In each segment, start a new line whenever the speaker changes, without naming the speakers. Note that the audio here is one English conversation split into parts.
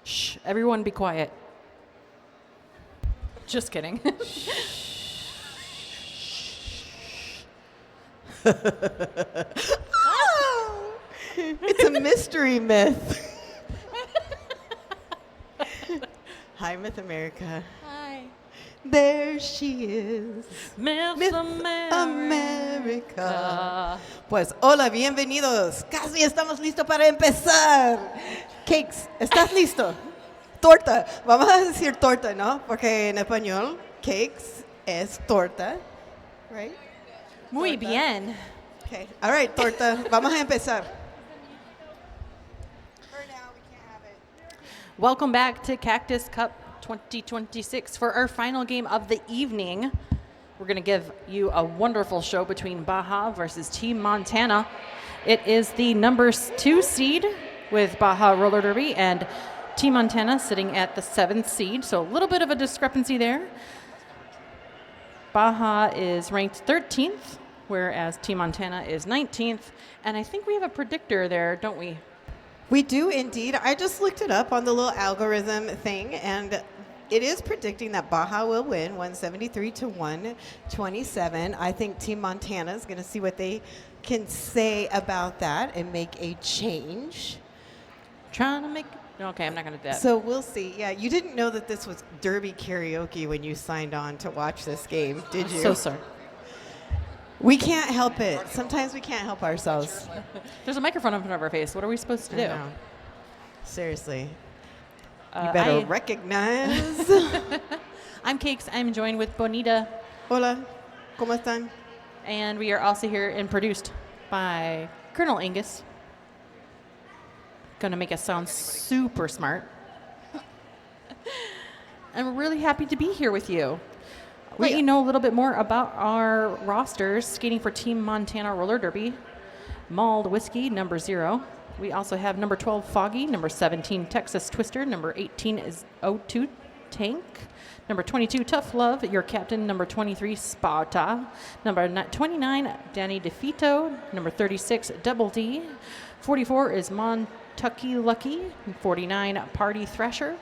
Shh, everyone be quiet. Just kidding.
Oh, it's a mystery myth. Hi, Myth America.
Hi.
There she is.
Miss
America. Pues hola, bienvenidos. Casi estamos listos para empezar. Cakes, ¿estás listo? Torta. Vamos a decir torta, ¿no? Porque en español, cakes es torta. Right?
Muy
Torta.
bien.
Okay. All right, torta. Vamos a empezar.
Welcome back to Cactus Cup 2026 for our final game of the evening. We're going to give you a wonderful show between Baja versus Team Montana. It is the number 2 seed with Baja Roller Derby and Team Montana sitting at the 7th seed, so a little bit of a discrepancy there. Baja is ranked 13th, whereas Team Montana is 19th, and I think we have a predictor there, don't we?
We do indeed. I just looked it up on the little algorithm thing, and it is predicting that Baja will win 173 to 127. I think Team Montana is going to see what they can say about that and make a change.
Trying to make... Okay, I'm not going to do that.
So we'll see. Yeah, you didn't know that this was Derby karaoke when you signed on to watch this game, did you?
So sorry.
We can't help it. Sometimes we can't help ourselves.
There's a microphone in front of our face. What are we supposed to
I
do?
know. Seriously. You better recognize.
I'm Cakes. I'm joined with Bonita.
Hola, ¿cómo están?
And we are also here and produced by Colonel Angus. Gonna make us sound super smart. I'm really happy to be here with you. Let you know a little bit more about our rosters. Skating for Team Montana Roller Derby, Mulled Whiskey, number 0. We also have number 12, Foggy, number 17, Texas Twister, number 18 is O2 Tank, number 22, Tough Love, your captain, number 23, Sparta, number 29, Danny DeFito, number 36, Double D, 44 is Montucky Lucky, 49, Party Thrasher,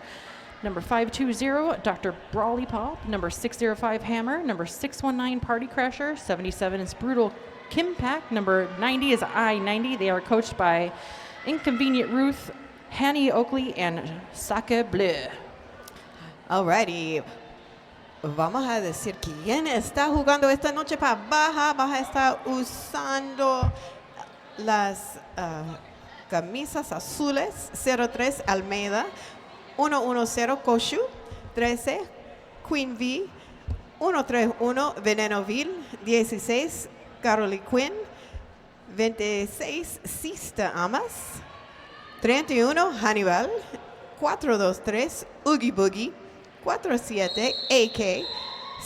number 520, Dr. Brawley Pop, number 605, Hammer, number 619, Party Crasher, 77 is Brutal Kim Pack, number 90 is I-90. They are coached by Inconvenient Ruth, Hanny Oakley, and Sake Bleu.
Alrighty. Vamos a decir quién está jugando esta noche para Baja. Baja está usando las camisas azules. 03 Almeida, 110 Koshu, 13 Queen V, 131 Venenoville, 16 Caroli Quinn, 26 Sista Amas, 31 Hannibal, 423 Oogie Boogie, 47 AK,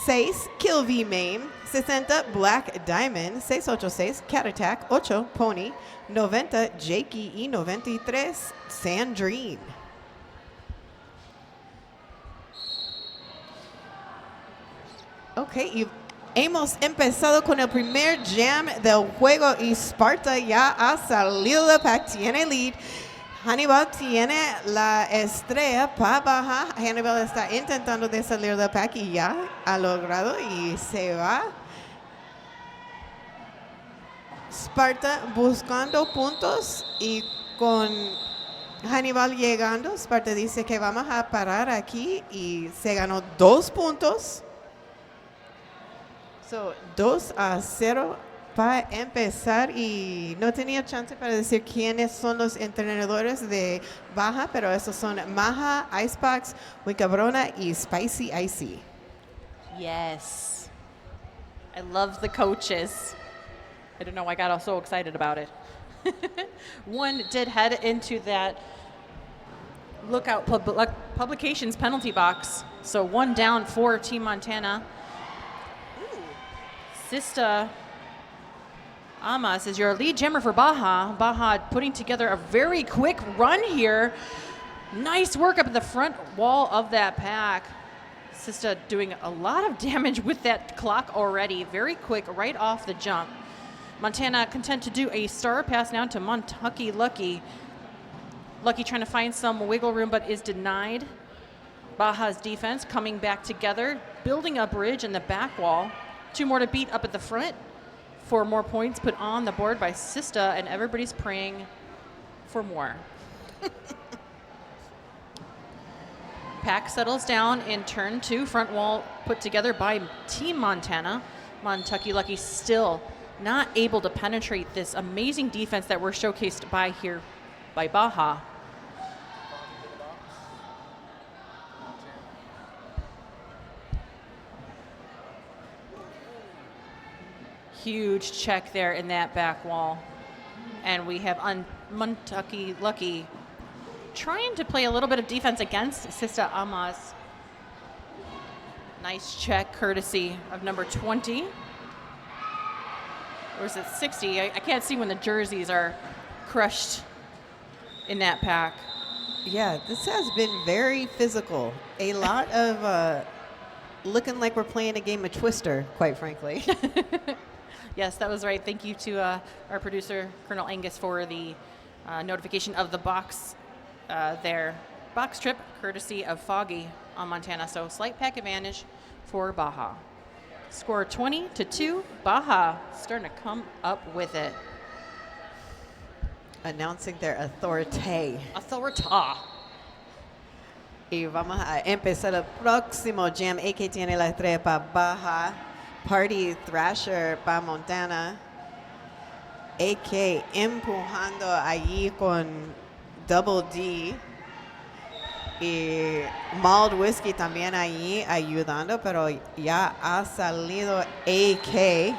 6 Kill V Mame, 60 Black Diamond, 686 Cat Attack, 8 Pony, 90 Jakey y 93 Sandrine. Ok, y hemos empezado con el primer jam del juego y Sparta ya ha salido del pack, tiene lead. Hannibal tiene la estrella para Baja. Hannibal está intentando de salir del pack y ya ha logrado y se va. Sparta buscando puntos y con Hannibal llegando, Sparta dice que vamos a parar aquí y se ganó 2 puntos. So, 2-0 para empezar y no tenía chance para decir quiénes son los entrenadores de Baja, pero esos son Maja, Icebox, Muy Cabrona y Spicy Icy.
Yes. I love the coaches. I don't know why I got so excited about it. One did head into that Lookout Publications penalty box. So 1 down for Team Montana. Sista Amas is your lead jammer for Baja. Baja putting together a very quick run here. Nice work up at the front wall of that pack. Sista doing a lot of damage with that clock already. Very quick, right off the jump. Montana content to do a star pass now to Montucky Lucky. Lucky trying to find some wiggle room, but is denied. Baja's defense coming back together, building a bridge in the back wall. 2 more to beat up at the front. 4 more points put on the board by Sista, and everybody's praying for more. Pack settles down in turn 2. Front wall put together by Team Montana. Montucky Lucky still not able to penetrate this amazing defense that we're showcased by Baja. Huge check there in that back wall. And we have Montucky Lucky trying to play a little bit of defense against Sista Amas. Nice check courtesy of number 20. Or is it 60? I can't see when the jerseys are crushed in that pack.
Yeah, this has been very physical. A lot of looking like we're playing a game of Twister, quite frankly.
Yes, that was right. Thank you to our producer, Colonel Angus, for the notification of the box there. Box trip, courtesy of Foggy on Montana. So slight pack advantage for Baja. Score 20-2. Baja starting to come up with it.
Announcing their authority.
Authorita.
Y vamos a empezar el próximo jam. AK tiene la estrella para Baja. Party Thrasher para Montana. AK empujando allí con Double D. Y Malt Whiskey también allí ayudando, pero ya ha salido AK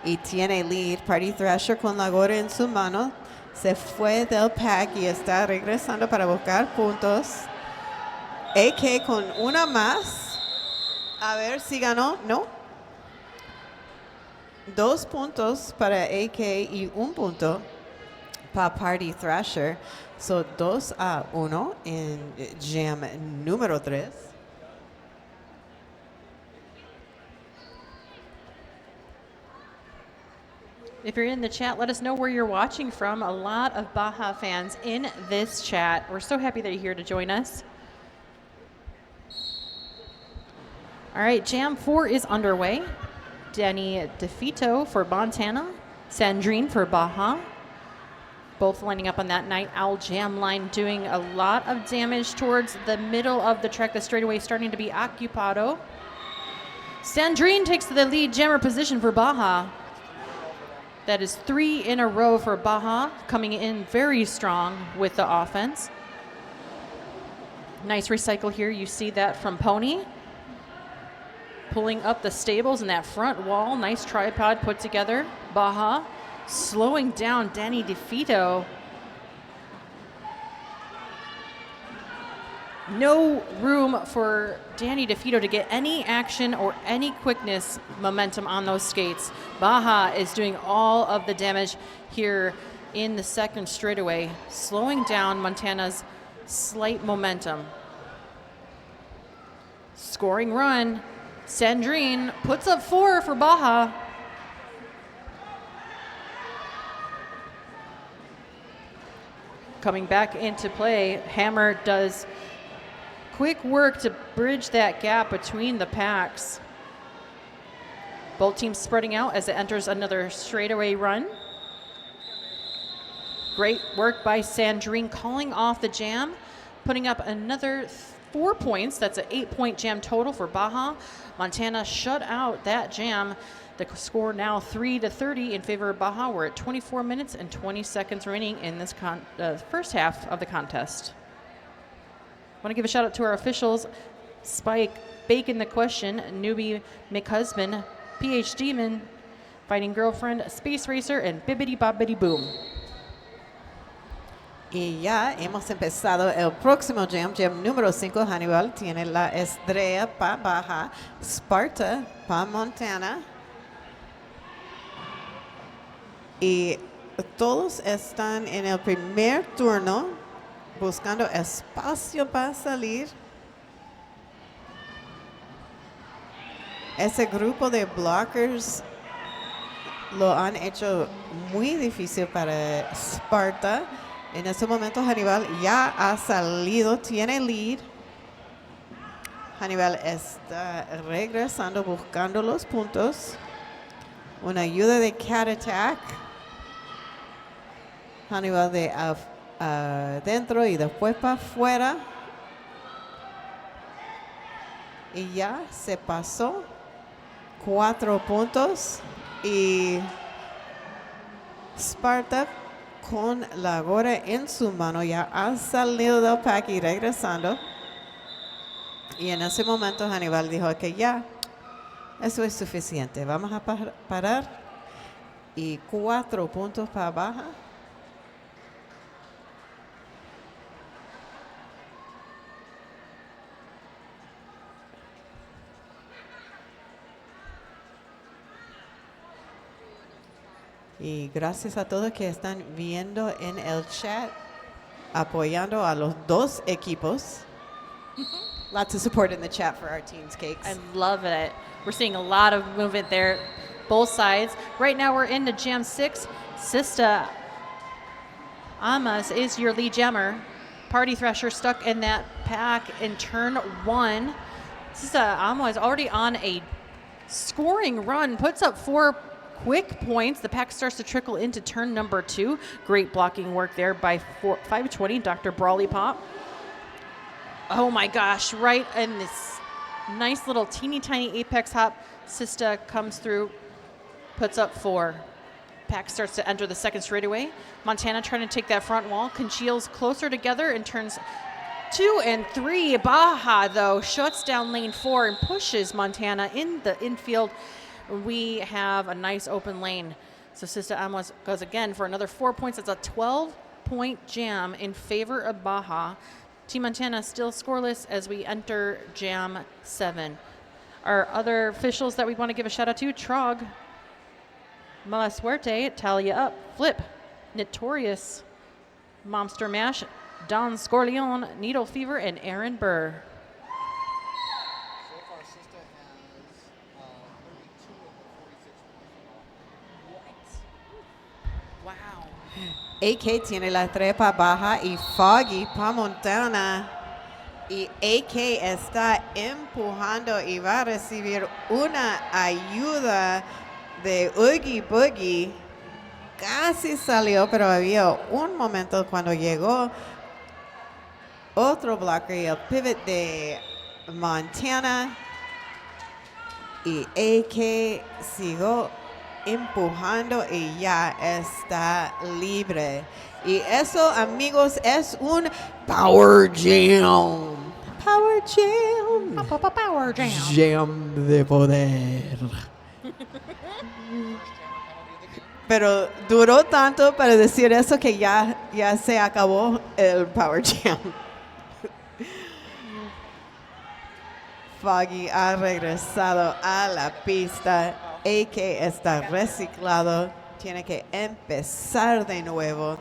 y tiene lead. Party Thrasher con la gorra en su mano. Se fue del pack y está regresando para buscar puntos. AK con una más. A ver si ganó. No. 2 puntos para AK y 1 punto para Party Thrasher. So 2-1 en jam número 3.
If you're in the chat, let us know where you're watching from. A lot of Baja fans in this chat. We're so happy that you're here to join us. All right, Jam 4 is underway. Danny DeFito for Montana, Sandrine for Baja. Both lining up on that Night Owl Jam line, doing a lot of damage towards the middle of the track. The straightaway starting to be occupado. Sandrine takes the lead jammer position for Baja. That is 3 in a row for Baja, coming in very strong with the offense. Nice recycle here. You see that from Pony. Pulling up the stables in that front wall. Nice tripod put together. Baja slowing down Danny DeFito. No room for Danny DeFito to get any action or any quickness momentum on those skates. Baja is doing all of the damage here in the second straightaway, slowing down Montana's slight momentum. Scoring run. Sandrine puts up 4 for Baja. Coming back into play, Hammer does quick work to bridge that gap between the packs. Both teams spreading out as it enters another straightaway run. Great work by Sandrine calling off the jam, putting up another 4 points. That's an 8-point jam total for Baja. Montana shut out that jam. The score now 3-30 in favor of Baja. We're at 24 minutes and 20 seconds remaining in this first half of the contest. I want to give a shout out to our officials, Spike, Bacon the Question, Newbie McHusband, PH Demon, Fighting Girlfriend, Space Racer, and Bibbidi Bobbidi Boom.
Y ya hemos empezado el próximo jam, jam número 5. Hannibal tiene la estrella para Baja, Sparta para Montana. Y todos están en el primer turno buscando espacio para salir. Ese grupo de blockers lo han hecho muy difícil para Sparta. En ese momento Hannibal ya ha salido, tiene lead. Hannibal está regresando, buscando los puntos. Una ayuda de cat attack. Hannibal de adentro y después para afuera. Y ya se pasó 4 puntos. Y Sparta con la gorra en su mano ya ha salido del pack y regresando. Y en ese momento Hannibal dijo que ya, eso es suficiente. Vamos a parar. Y 4 puntos para Baja. Y gracias a todos que están viendo en el chat, apoyando a los dos equipos. Lots of support in the chat for our teams, Cakes.
I love it. We're seeing a lot of movement there, both sides. Right now we're into Jam 6. Sista Amas is your lead jammer. Party Thrasher stuck in that pack in turn 1. Sista Amas is already on a scoring run, puts up 4 quick points. The pack starts to trickle into turn number 2. Great blocking work there by 520, Dr. Brawley Pop. Oh my gosh, right in this nice little teeny tiny apex hop, Sista comes through, puts up 4. Pack starts to enter the second straightaway. Montana trying to take that front wall, congeals closer together in turns 2 and 3. Baja, though, shuts down lane 4 and pushes Montana in the infield. We have a nice open lane. So Sista Amos goes again for another 4 points. It's a 12-point jam in favor of Baja. Team Montana still scoreless as we enter Jam 7. Our other officials that we want to give a shout out to, Trog, Mala Suerte, Talia Up, Flip, Notorious, Momster Mash, Don Scorleone, Needle Fever, and Aaron Burr.
So far, Sista has 32 of the 46 points.
Wow.
AK tiene la trepa baja y Foggy para Montana. Y AK está empujando y va a recibir una ayuda de Oogie Boogie. Casi salió, pero había un momento cuando llegó otro bloque y el pivot de Montana. Y AK siguió empujando y ya está libre. Y eso, amigos, es un Power Jam. Power Jam.
Power Jam.
Jam de poder. Pero duró tanto para decir eso que ya se acabó el Power Jam. Foggy ha regresado a la pista. AK está reciclado. Tiene que empezar de nuevo.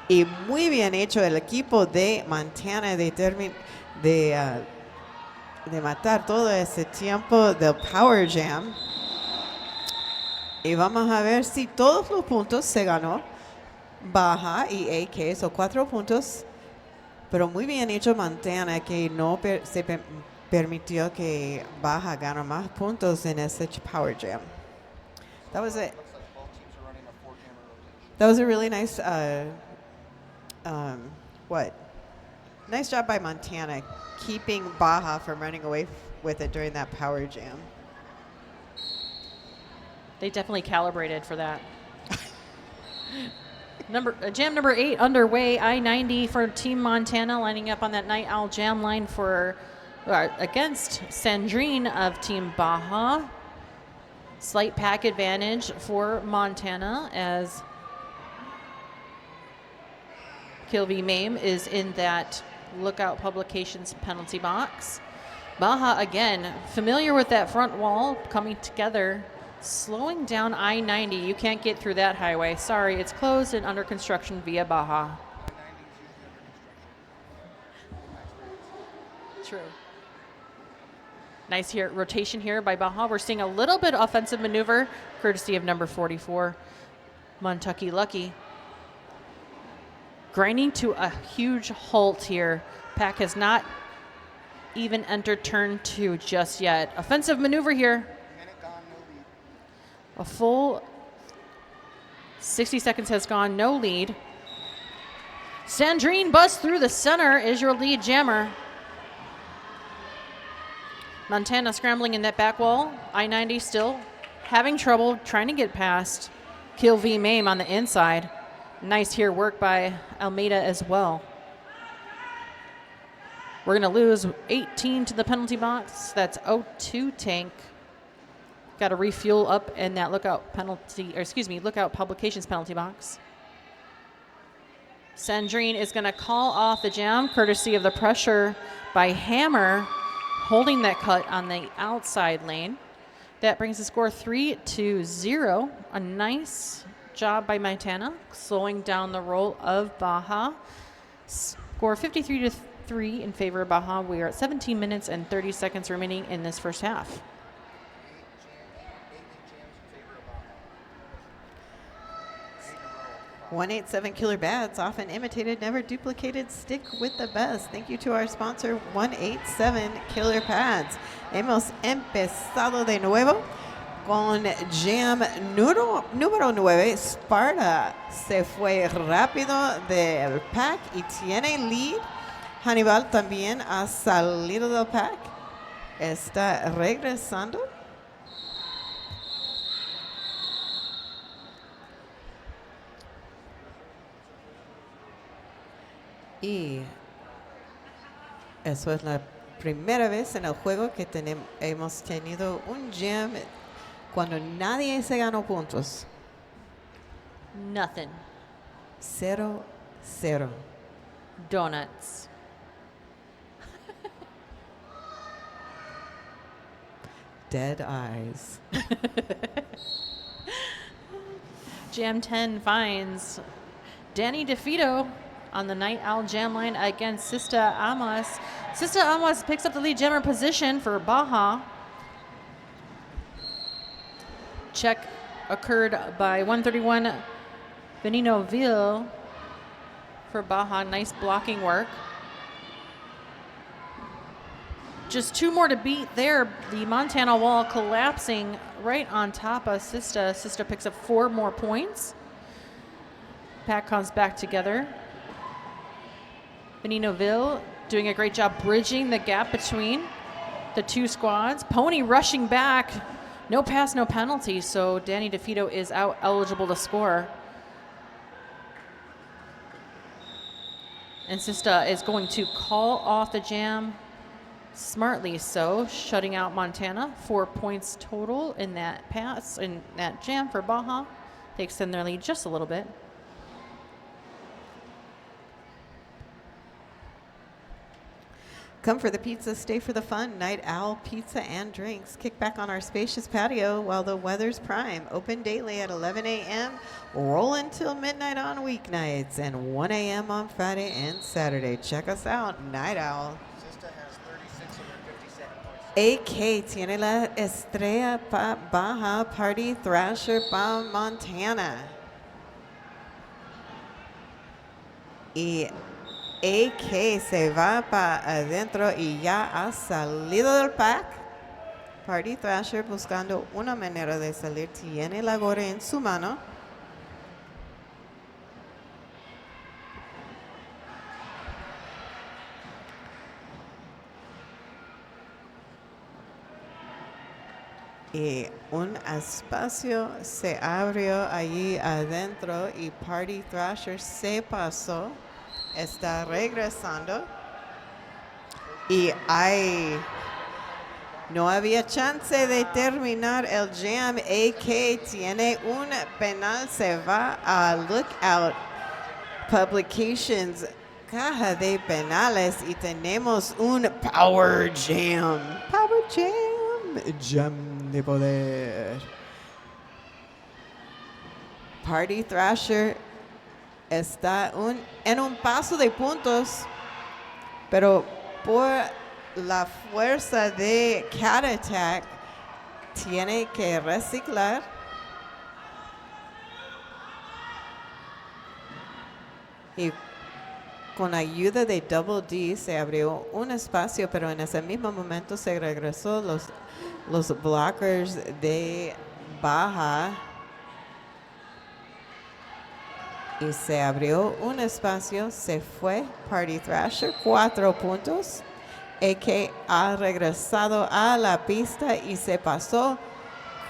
Y muy bien hecho el equipo de Montana de matar todo ese tiempo del Power Jam. Y vamos a ver si todos los puntos se ganó. Baja y AK, son 4 puntos. Pero muy bien hecho Montana que no se permitió que Baja gane más puntos en ese Power Jam. That was it.
Looks like both teams are running a 4-jammer rotation.
That was a really nice, nice job by Montana keeping Baja from running away with it during that Power Jam.
They definitely calibrated for that. Jam number 8 underway. I-90 for Team Montana lining up on that Night Owl jam line for against Sandrine of Team Baja. Slight pack advantage for Montana as Kilby Mame is in that Lookout Publications penalty box. Baja, again, familiar with that front wall coming together, slowing down I-90. You can't get through that highway. Sorry, it's closed and under construction via Baja.
I-90 is usually under construction.
True. Nice here rotation here by Baja. We're seeing a little bit of offensive maneuver, courtesy of number 44, Montucky Lucky. grinding to a huge halt here. Pack has not even entered turn 2 just yet. Offensive maneuver here.
Minute gone, no lead.
A full 60 seconds has gone, no lead. Sandrine busts through the center, is your lead jammer. Montana scrambling in that back wall. I-90 still having trouble trying to get past Kill V Mame on the inside. Nice here work by Almeida as well. We're going to lose 18 to the penalty box. That's O2 tank. Got to refuel up in that lookout publications penalty box. Sandrine is going to call off the jam courtesy of the pressure by Hammer holding that cut on the outside lane. That brings the score 3-0. A nice job by Montana, slowing down the roll of Baja. Score 53-3 in favor of Baja. We are at 17 minutes and 30 seconds remaining in this first half.
187 Killer Bats, often imitated, never duplicated. Stick with the best. Thank you to our sponsor, 187 Killer Pads. Hemos empezado de nuevo con Jam número 9. Sparta se fue rápido del pack y tiene lead. Hannibal también ha salido del pack. Está regresando. Y eso es la primera vez en el juego que hemos tenido un jam cuando nadie se ganó puntos.
Nothing.
0-0.
Donuts.
Dead eyes.
Jam 10 finds Danny DeFito on the Night Owl jam line against Sista Amos. Sista Amos picks up the lead jammer position for Baja. Check occurred by 131 Benino Ville for Baja. Nice blocking work. Just 2 more to beat there. The Montana wall collapsing right on top of Sista. Sista picks up 4 more points. Pack comes back together. Benino Ville doing a great job bridging the gap between the 2 squads. Pony rushing back. No pass, no penalty, so Danny DeFito is out eligible to score. And Sista is going to call off the jam, smartly so, shutting out Montana. 4 points total in that pass, in that jam for Baja. They extend their lead just a little bit.
Come for the pizza, stay for the fun. Night Owl Pizza and Drinks. Kick back on our spacious patio while the weather's prime. Open daily at 11 a.m. Roll until midnight on weeknights and 1 a.m. on Friday and Saturday. Check us out, Night Owl.
Sista has 3,657 points.
AK tiene la estrella pa Baja, Party Thrasher pa Montana. Y AK se va para adentro y ya ha salido del pack. Party Thrasher buscando una manera de salir. Tiene la gorra en su mano. Y un espacio se abrió allí adentro y Party Thrasher se pasó. Está regresando. Y no había chance de terminar el jam. AK tiene un penal. Se va a Lookout Publications. Caja de penales. Y tenemos un Power Jam. Power Jam. Jam de poder. Party Thrasher está en un paso de puntos, pero por la fuerza de Cat Attack tiene que reciclar. Y con ayuda de Double D se abrió un espacio, pero en ese mismo momento se regresó los blockers de Baja y se abrió un espacio, se fue Party Thrasher, 4 puntos. AK ha regresado a la pista y se pasó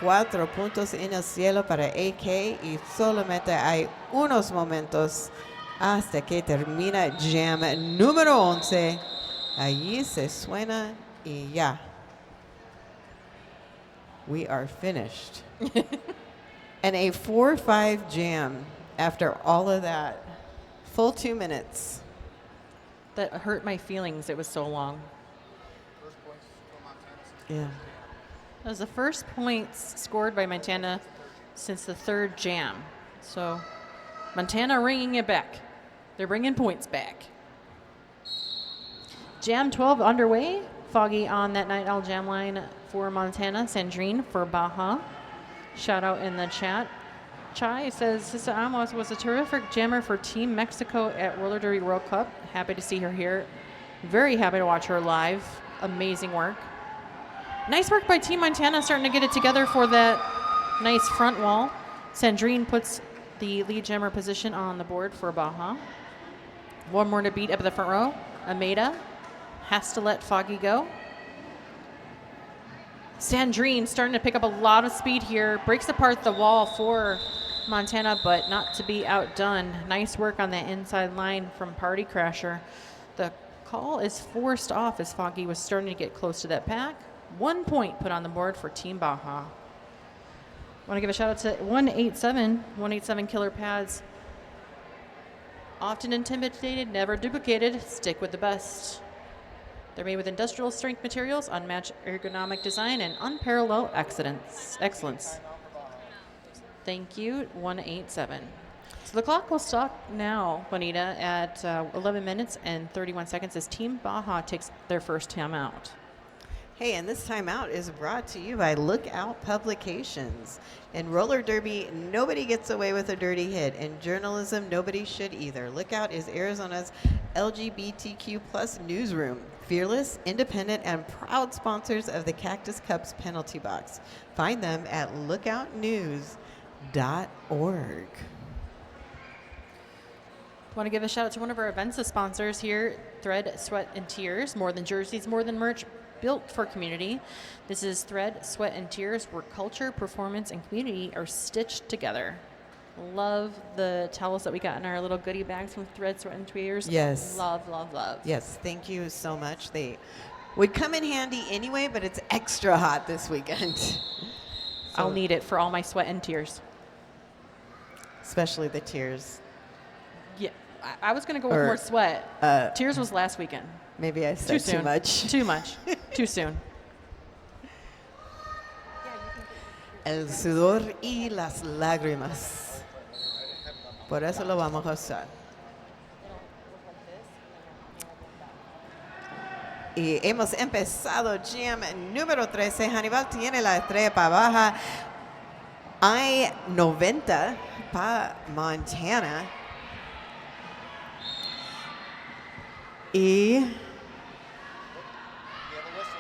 4 puntos en el cielo para AK y solamente hay unos momentos hasta que termina Jam número 11. Allí se suena y ya. We are finished. And a 4-5 jam after all of that. Full 2 minutes.
That hurt my feelings. It was so long.
First points for Montana.
Yeah.
That was the first points scored by Montana since the third jam. So Montana ringing it back. They're bringing points back. Jam 12 underway. Foggy on that night owl jam line for Montana. Sandrine for Baja. Shout out in the chat. Chai says, Sister Amos was a terrific jammer for Team Mexico at Roller Derby World Cup. Happy to see her here. Very happy to watch her live. Amazing work. Nice work by Team Montana starting to get it together for that nice front wall. Sandrine puts the lead jammer position on the board for Baja. One more to beat up at the front row. Ameda has to let Foggy go. Sandrine starting to pick up a lot of speed here. Breaks apart the wall for Montana, but not to be outdone. Nice work on that inside line from Party Crasher. The call is forced off as Foggy was starting to get close to that pack. 1 point put on the board for Team Baja. Want to give a shout out to 187 Killer Pads. Often intimidated, never duplicated. Stick with the best. They're made with industrial strength materials, unmatched ergonomic design, and unparalleled excellence. Thank you, 187. So the clock will stop now, Juanita, at 11 minutes and 31 seconds as Team Baja takes their first timeout.
Hey, and this timeout is brought to you by Lookout Publications. In roller derby, nobody gets away with a dirty hit. In journalism, nobody should either. Lookout is Arizona's LGBTQ plus newsroom. Fearless, independent, and proud sponsors of the Cactus Cup's penalty box. Find them at lookoutnews.org.
Want to give a shout out to one of our events sponsors here, Thread, Sweat, and Tears. More than jerseys, more than merch, built for community. This is Thread, Sweat, and Tears, where culture, performance, and community are stitched together. Love the towels that we got in our little goodie bags from Thread, Sweat, and Tears.
Yes.
Love, love, love.
Yes, thank you so much. They would come in handy anyway, but it's extra hot this weekend.
I'll need it for all my sweat and tears.
Especially the tears.
Yeah, I was going to go with more sweat. Tears was last weekend.
Maybe I said too much.
Too much. Too soon.
El sudor y las lágrimas. Por eso lo vamos a usar. Y hemos empezado Jam número 13. Hannibal tiene la estrella para Baja. Hay 90 para Montana. Y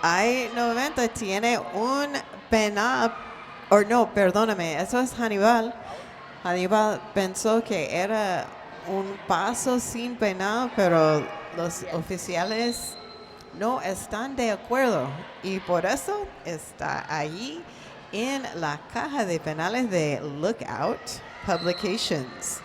hay 90 tiene un penal. O no, perdóname, eso es Hannibal. Hannibal pensó que era un paso sin penal, pero los oficiales no están de acuerdo y por eso está allí en la caja de penales de Lookout Publications.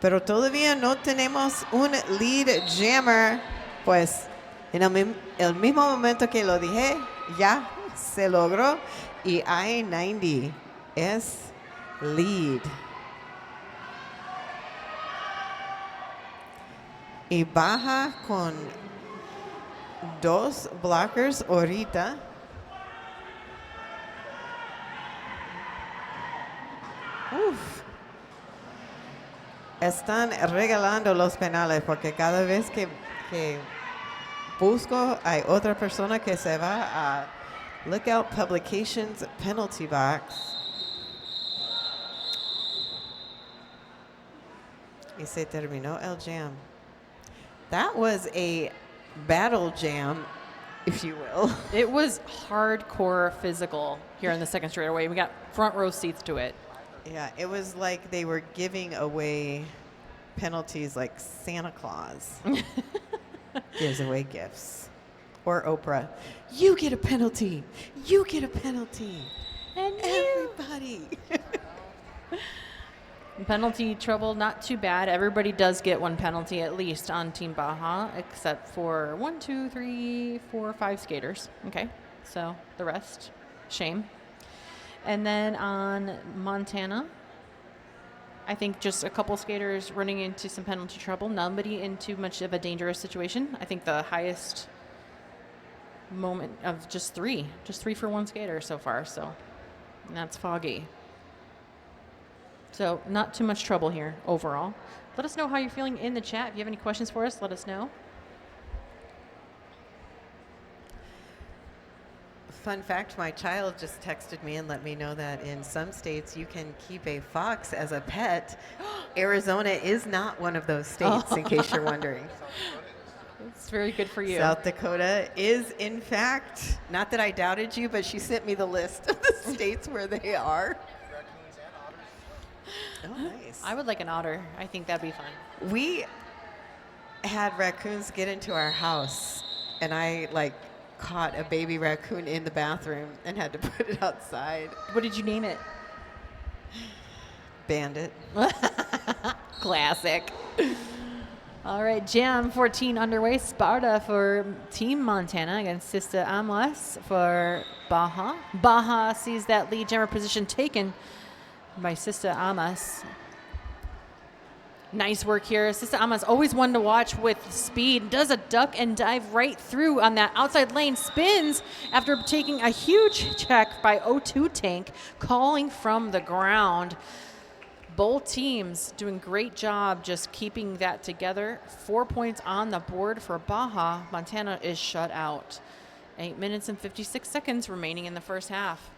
Pero todavía no tenemos un lead jammer, pues en el mismo momento que lo dije, ya se logró y I-90 es lead. Y Baja con 2 blockers ahorita. Uf. Están regalando los penales porque cada vez que busco hay otra persona que se va a Lookout Publications penalty box. Y se terminó el jam. That was a battle jam, if you will.
It was hardcore physical here in the second straightaway. We got front row seats to it.
Yeah, it was like they were giving away penalties like Santa Claus gives away gifts. Or Oprah. You get a penalty. You get a penalty.
And
everybody.
Penalty trouble, not too bad. Everybody does get one penalty at least on Team Baja, except for 1, 2, 3, 4, 5 skaters. Okay, so the rest, shame. And then on Montana, I think just a couple skaters running into some penalty trouble. Nobody in too much of a dangerous situation. I think the highest moment of just three for one skater so far. So and that's Foggy. So not too much trouble here overall. Let us know how you're feeling in the chat. If you have any questions for us, let us know.
Fun fact, my child just texted me and let me know that in some states you can keep a fox as a pet. Arizona is not one of those states, in case you're wondering.
It's very good for you.
South Dakota is, in fact, not that I doubted you, but she sent me the list of the states where they are.
Raccoons and otters.
Oh, nice.
I would like an otter. I think that'd be fun.
We had raccoons get into our house, and I, caught a baby raccoon in the bathroom and had to put it outside.
What did you name it?
Bandit.
Classic. All right, Jam 14 underway. Sparta for Team Montana against Sista Amas for Baja. Baja sees that lead jammer position taken by Sista Amas. Nice work here. Sista Amas always one to watch with speed. Does a duck and dive right through on that outside lane. Spins after taking a huge check by O2 Tank, calling from the ground. Both teams doing great job just keeping that together. 4 points on the board for Baja. Montana is shut out. 8 minutes and 56 seconds remaining in the first half.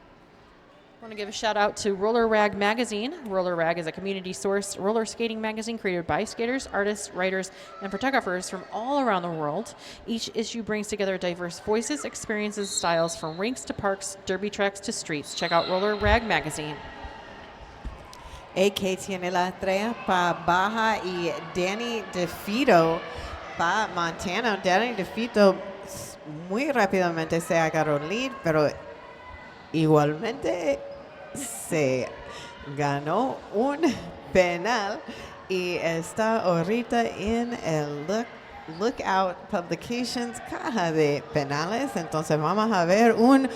I want to give a shout out to Roller Rag Magazine. Roller Rag is a community sourced roller skating magazine created by skaters, artists, writers, and photographers from all around the world. Each issue brings together diverse voices, experiences, styles from rinks to parks, derby tracks to streets. Check out Roller Rag Magazine.
AK tiene la estrella para Baja y Danny DeFito para Montana. Danny DeFito muy rápidamente se agarró el lead, pero igualmente se ganó un penal y está ahorita en el Lookout Publications caja de penales. Entonces vamos a ver un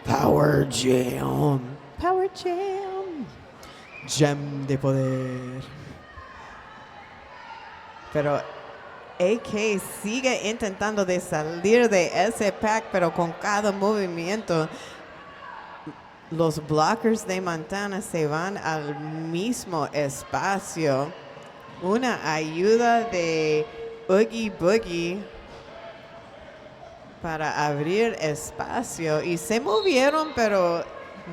Power Jam. Power Jam. Jam de poder. Pero AK sigue intentando de salir de ese pack, pero con cada movimiento los blockers de Montana se van al mismo espacio. Una ayuda de Oogie Boogie para abrir espacio. Y se movieron, pero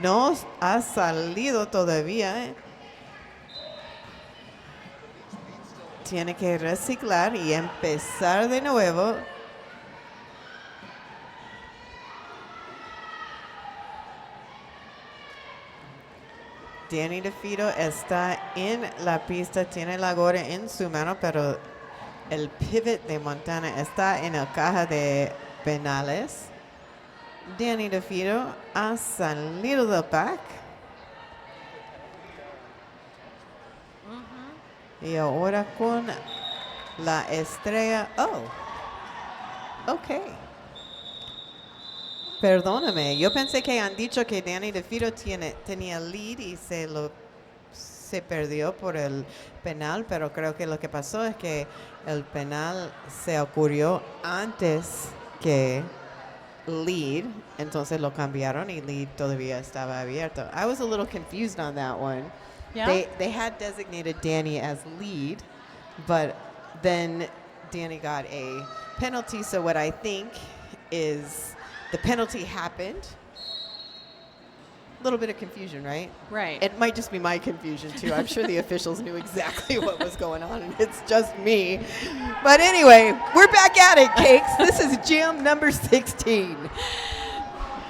no ha salido todavía. Tiene que reciclar y empezar de nuevo. Danny DeFito está en la pista, tiene la gorra en su mano, pero el pivot de Montana está en la caja de penales. Danny DeFito ha salido del pack. Y ahora con la estrella. Oh, ok. Perdóname, yo pensé que han dicho que Danny DeFito tenía lead y se perdió por el penal, pero creo que lo que pasó es que el penal se ocurrió antes que lead, entonces lo cambiaron y lead todavía estaba abierto. I was a little confused on that one.
Yeah.
They had designated Danny as lead, but then Danny got a penalty, so what I think is the penalty happened. little bit of confusion, right?
Right.
It might just be my confusion, too. I'm sure the officials knew exactly what was going on, and it's just me. But anyway, we're back at it, Cakes. This is jam number 16.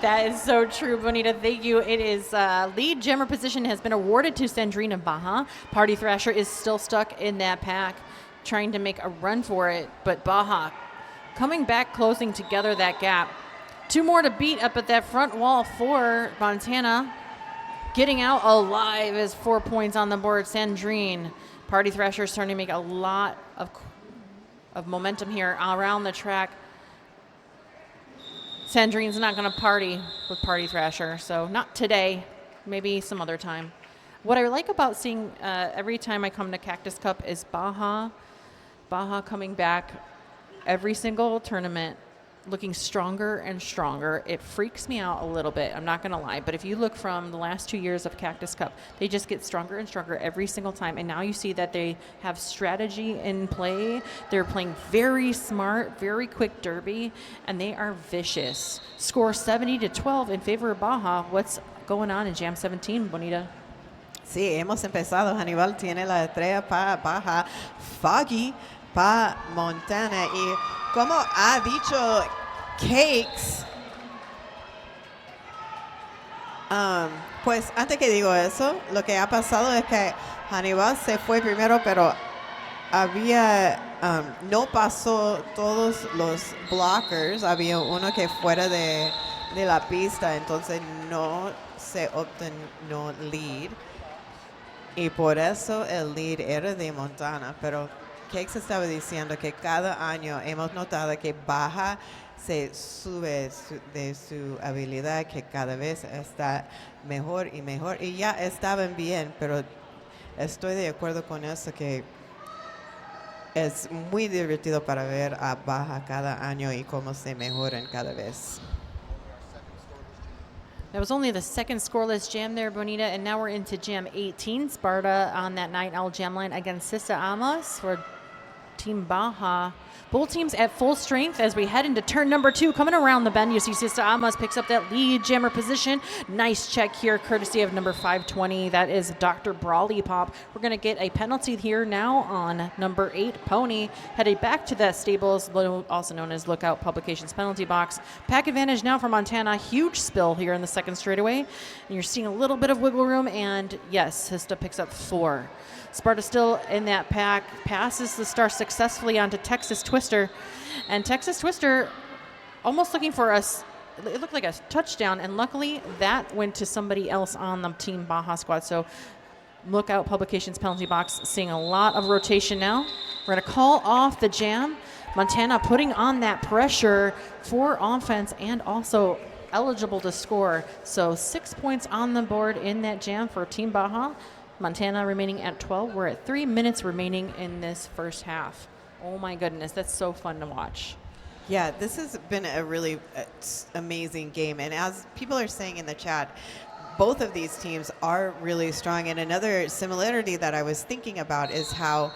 That is so true, Bonita. Thank you. It is lead jammer position has been awarded to Sandrine and Baja. Party Thrasher is still stuck in that pack, trying to make a run for it. But Baja coming back, closing together that gap. 2 more to beat up at that front wall for Montana. Getting out alive is 4 points on the board. Sandrine. Party Thrasher starting to make a lot of momentum here around the track. Sandrine's not going to party with Party Thrasher, so not today, maybe some other time. What I like about seeing every time I come to Cactus Cup is Baja coming back every single tournament, looking stronger and stronger. It freaks me out a little bit, I'm not going to lie, but if you look from the last 2 years of Cactus Cup, they just get stronger and stronger every single time, and now you see that they have strategy in play. They're playing very smart, very quick derby, and they are vicious. Score 70-12 in favor of Baja. What's going on in Jam 17, Bonita?
Sí, hemos empezado. Hannibal tiene la estrella para Baja, Foggy para Montana. Y como ha dicho Cakes, pues antes que digo eso, lo que ha pasado es que Hannibal se fue primero, pero no pasó todos los blockers. Había uno que fuera de la pista, entonces no se obtuvo lead. Y por eso el lead era de Montana, pero Cakes estaba diciendo que cada año hemos notado que Baja se sube de su habilidad, que cada vez está mejor y mejor. Y ya estaban bien, pero estoy de acuerdo con eso, que es muy divertido para ver a Baja cada año y cómo se mejoran cada vez.
That was only the second scoreless jam there, Bonita, and now we're into jam 18. Sparta on that night owl jam line against Sista Amos for Team Baja. Both teams at full strength as we head into turn number 2. Coming around the bend, you see Sista Amos picks up that lead jammer position. Nice check here, courtesy of number 520. That is Dr. Brawley Pop. We're going to get a penalty here now on number 8, Pony. Headed back to that stables, also known as Lookout Publications penalty box. Pack advantage now for Montana. Huge spill here in the second straightaway. And you're seeing a little bit of wiggle room, and yes, Sista picks up 4. Sparta still in that pack, passes the star successfully onto Texas Twister. And Texas Twister almost looking for us. It looked like a touchdown, and luckily that went to somebody else on the Team Baja squad. So Lookout Publications penalty box, seeing a lot of rotation now. We're going to call off the jam. Montana putting on that pressure for offense and also eligible to score. So 6 points on the board in that jam for Team Baja. Montana remaining at 12. We're at 3 minutes remaining in this first half. Oh my goodness, that's so fun to watch.
Yeah, this has been a really amazing game. And as people are saying in the chat, both of these teams are really strong. And another similarity that I was thinking about is how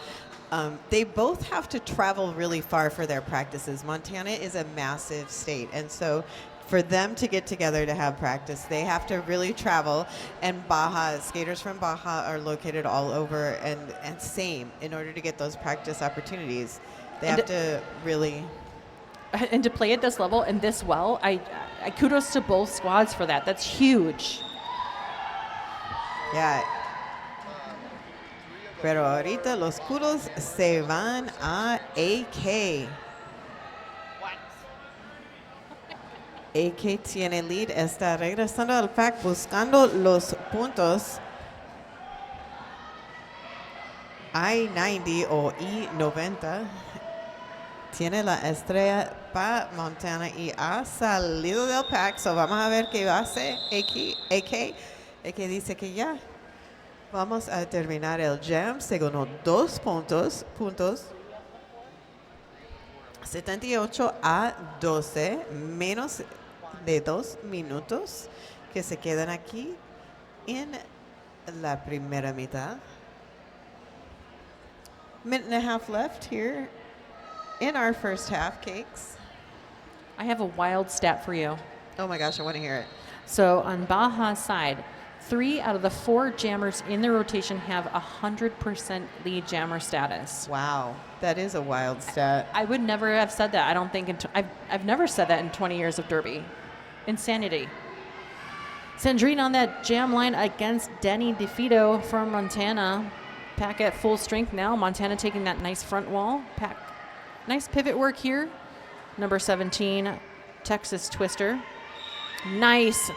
they both have to travel really far for their practices. Montana is a massive state. And so for them to get together to have practice, they have to really travel. And Baja, skaters from Baja are located all over, and same, in order to get those practice opportunities. They have to really...
And to play at this level and this well, I kudos to both squads for that. That's huge.
Yeah. Pero ahorita los kudos se van a AK. AK tiene lead, está regresando al pack buscando los puntos. I-90 o I-90 tiene la estrella para Montana y ha salido del pack. So vamos a ver qué hace AK. AK dice que ya vamos a terminar el jam. Se ganó 2 puntos. 78-12, menos de 2 minutos que se quedan aquí en la primera mitad. Minute and a half left here in our first half, Cakes.
I have a wild stat for you.
Oh my gosh, I want to hear it.
So on Baja's side, 3 out of the 4 jammers in the rotation have 100% lead jammer status.
Wow, that is a wild stat.
I would never have said that. I don't think I've never said that in 20 years of Derby. Insanity. Sandrine on that jam line against Denny DeFito from Montana. Pack at full strength now. Montana taking that nice front wall. Pack, nice pivot work here. Number 17, Texas Twister. Nice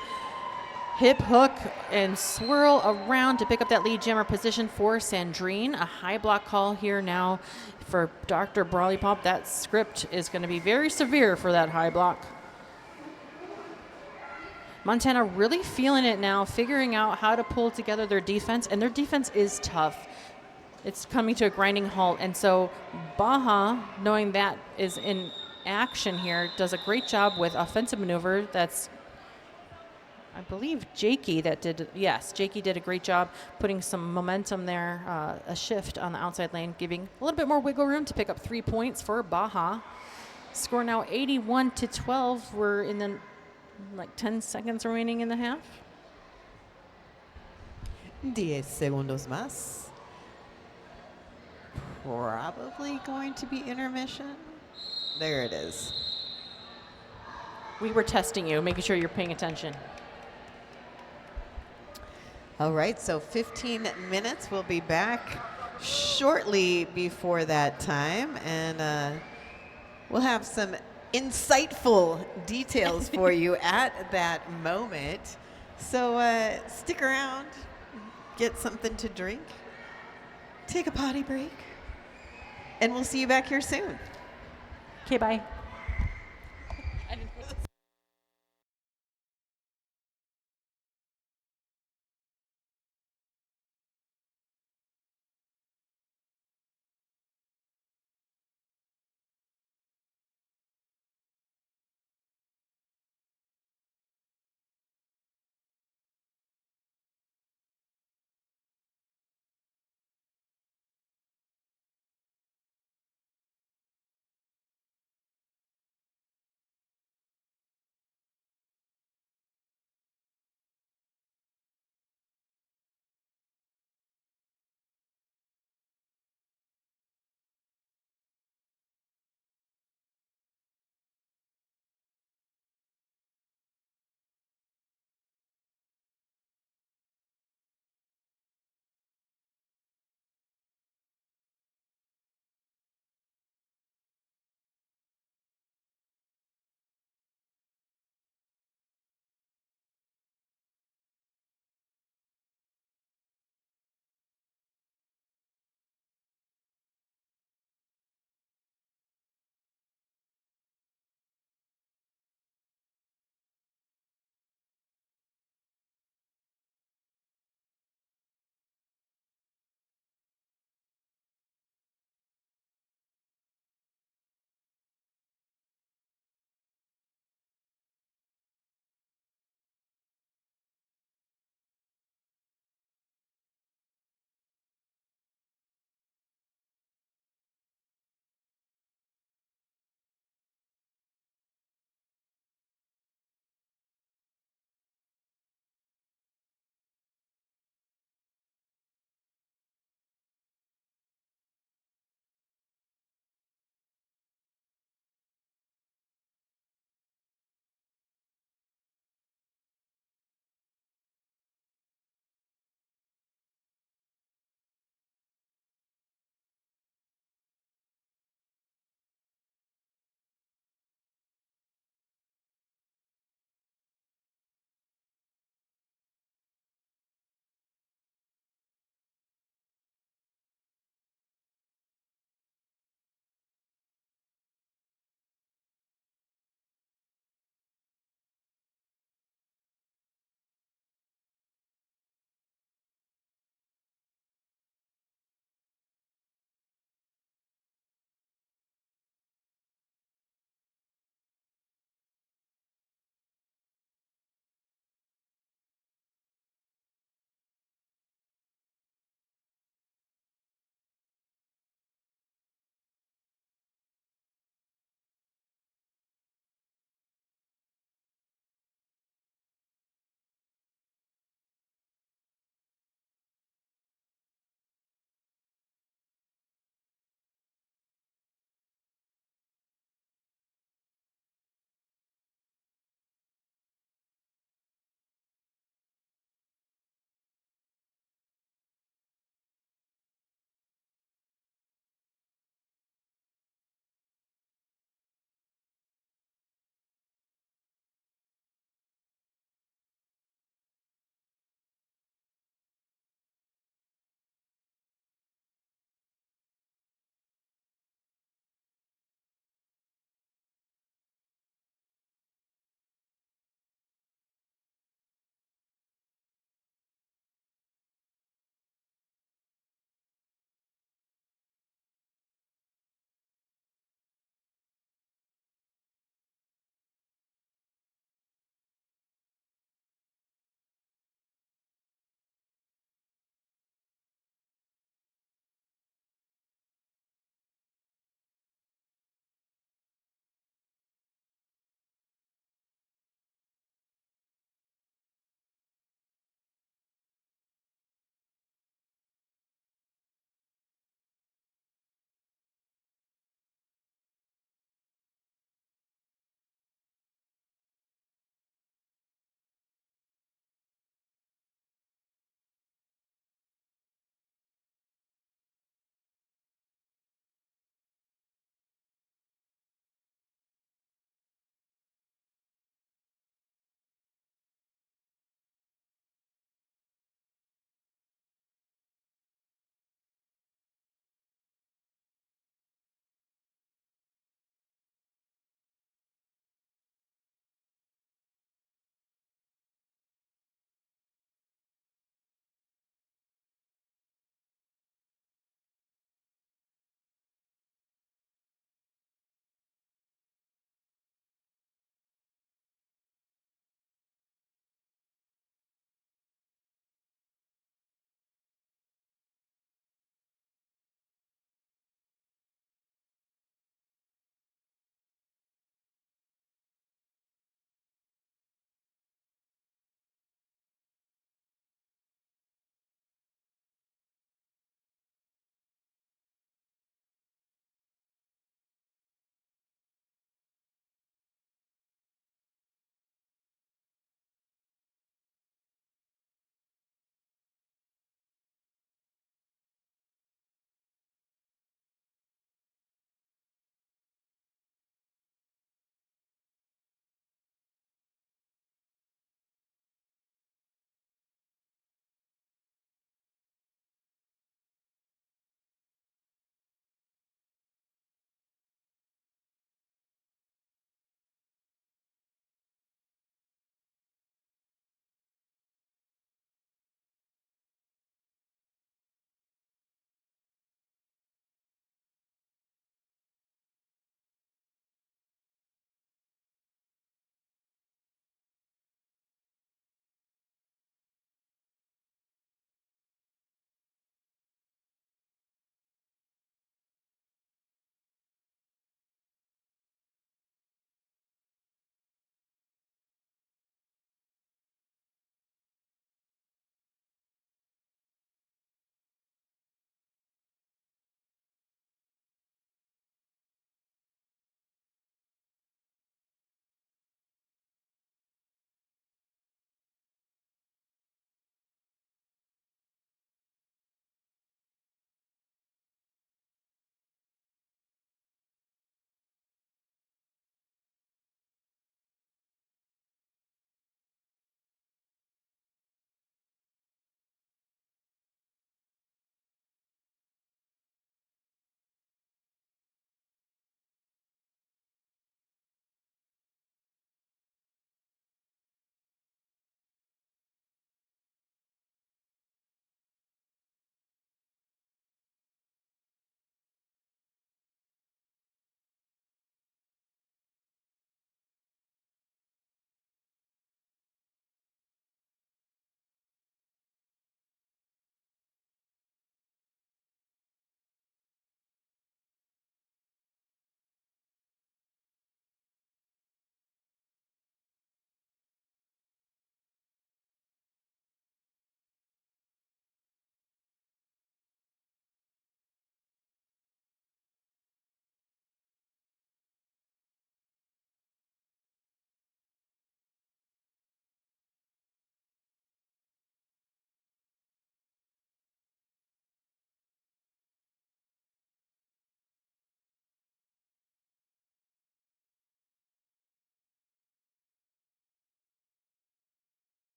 hip hook and swirl around to pick up that lead jammer position for Sandrine. A high block call here now for Dr. Brawley Pop. That script is going to be very severe for that high block. Montana really feeling it now, figuring out how to pull together their defense, and their defense is tough. It's coming to a grinding halt, and so Baja, knowing that is in action here, does a great job with offensive maneuver. That's, I believe, Jakey that did, yes, Jakey did a great job putting some momentum there, a shift on the outside lane, giving a little bit more wiggle room to pick up 3 points for Baja. Score now 81-12. We're in the 10 seconds remaining in the half.
10 segundos más. Probably going to be intermission. There it is.
We were testing you, making sure you're paying attention.
All right, so 15 minutes. We'll be back shortly before that time, and we'll have some insightful details for you at that moment. So stick around, get something to drink, take a potty break, and we'll see you back here soon.
Okay, bye.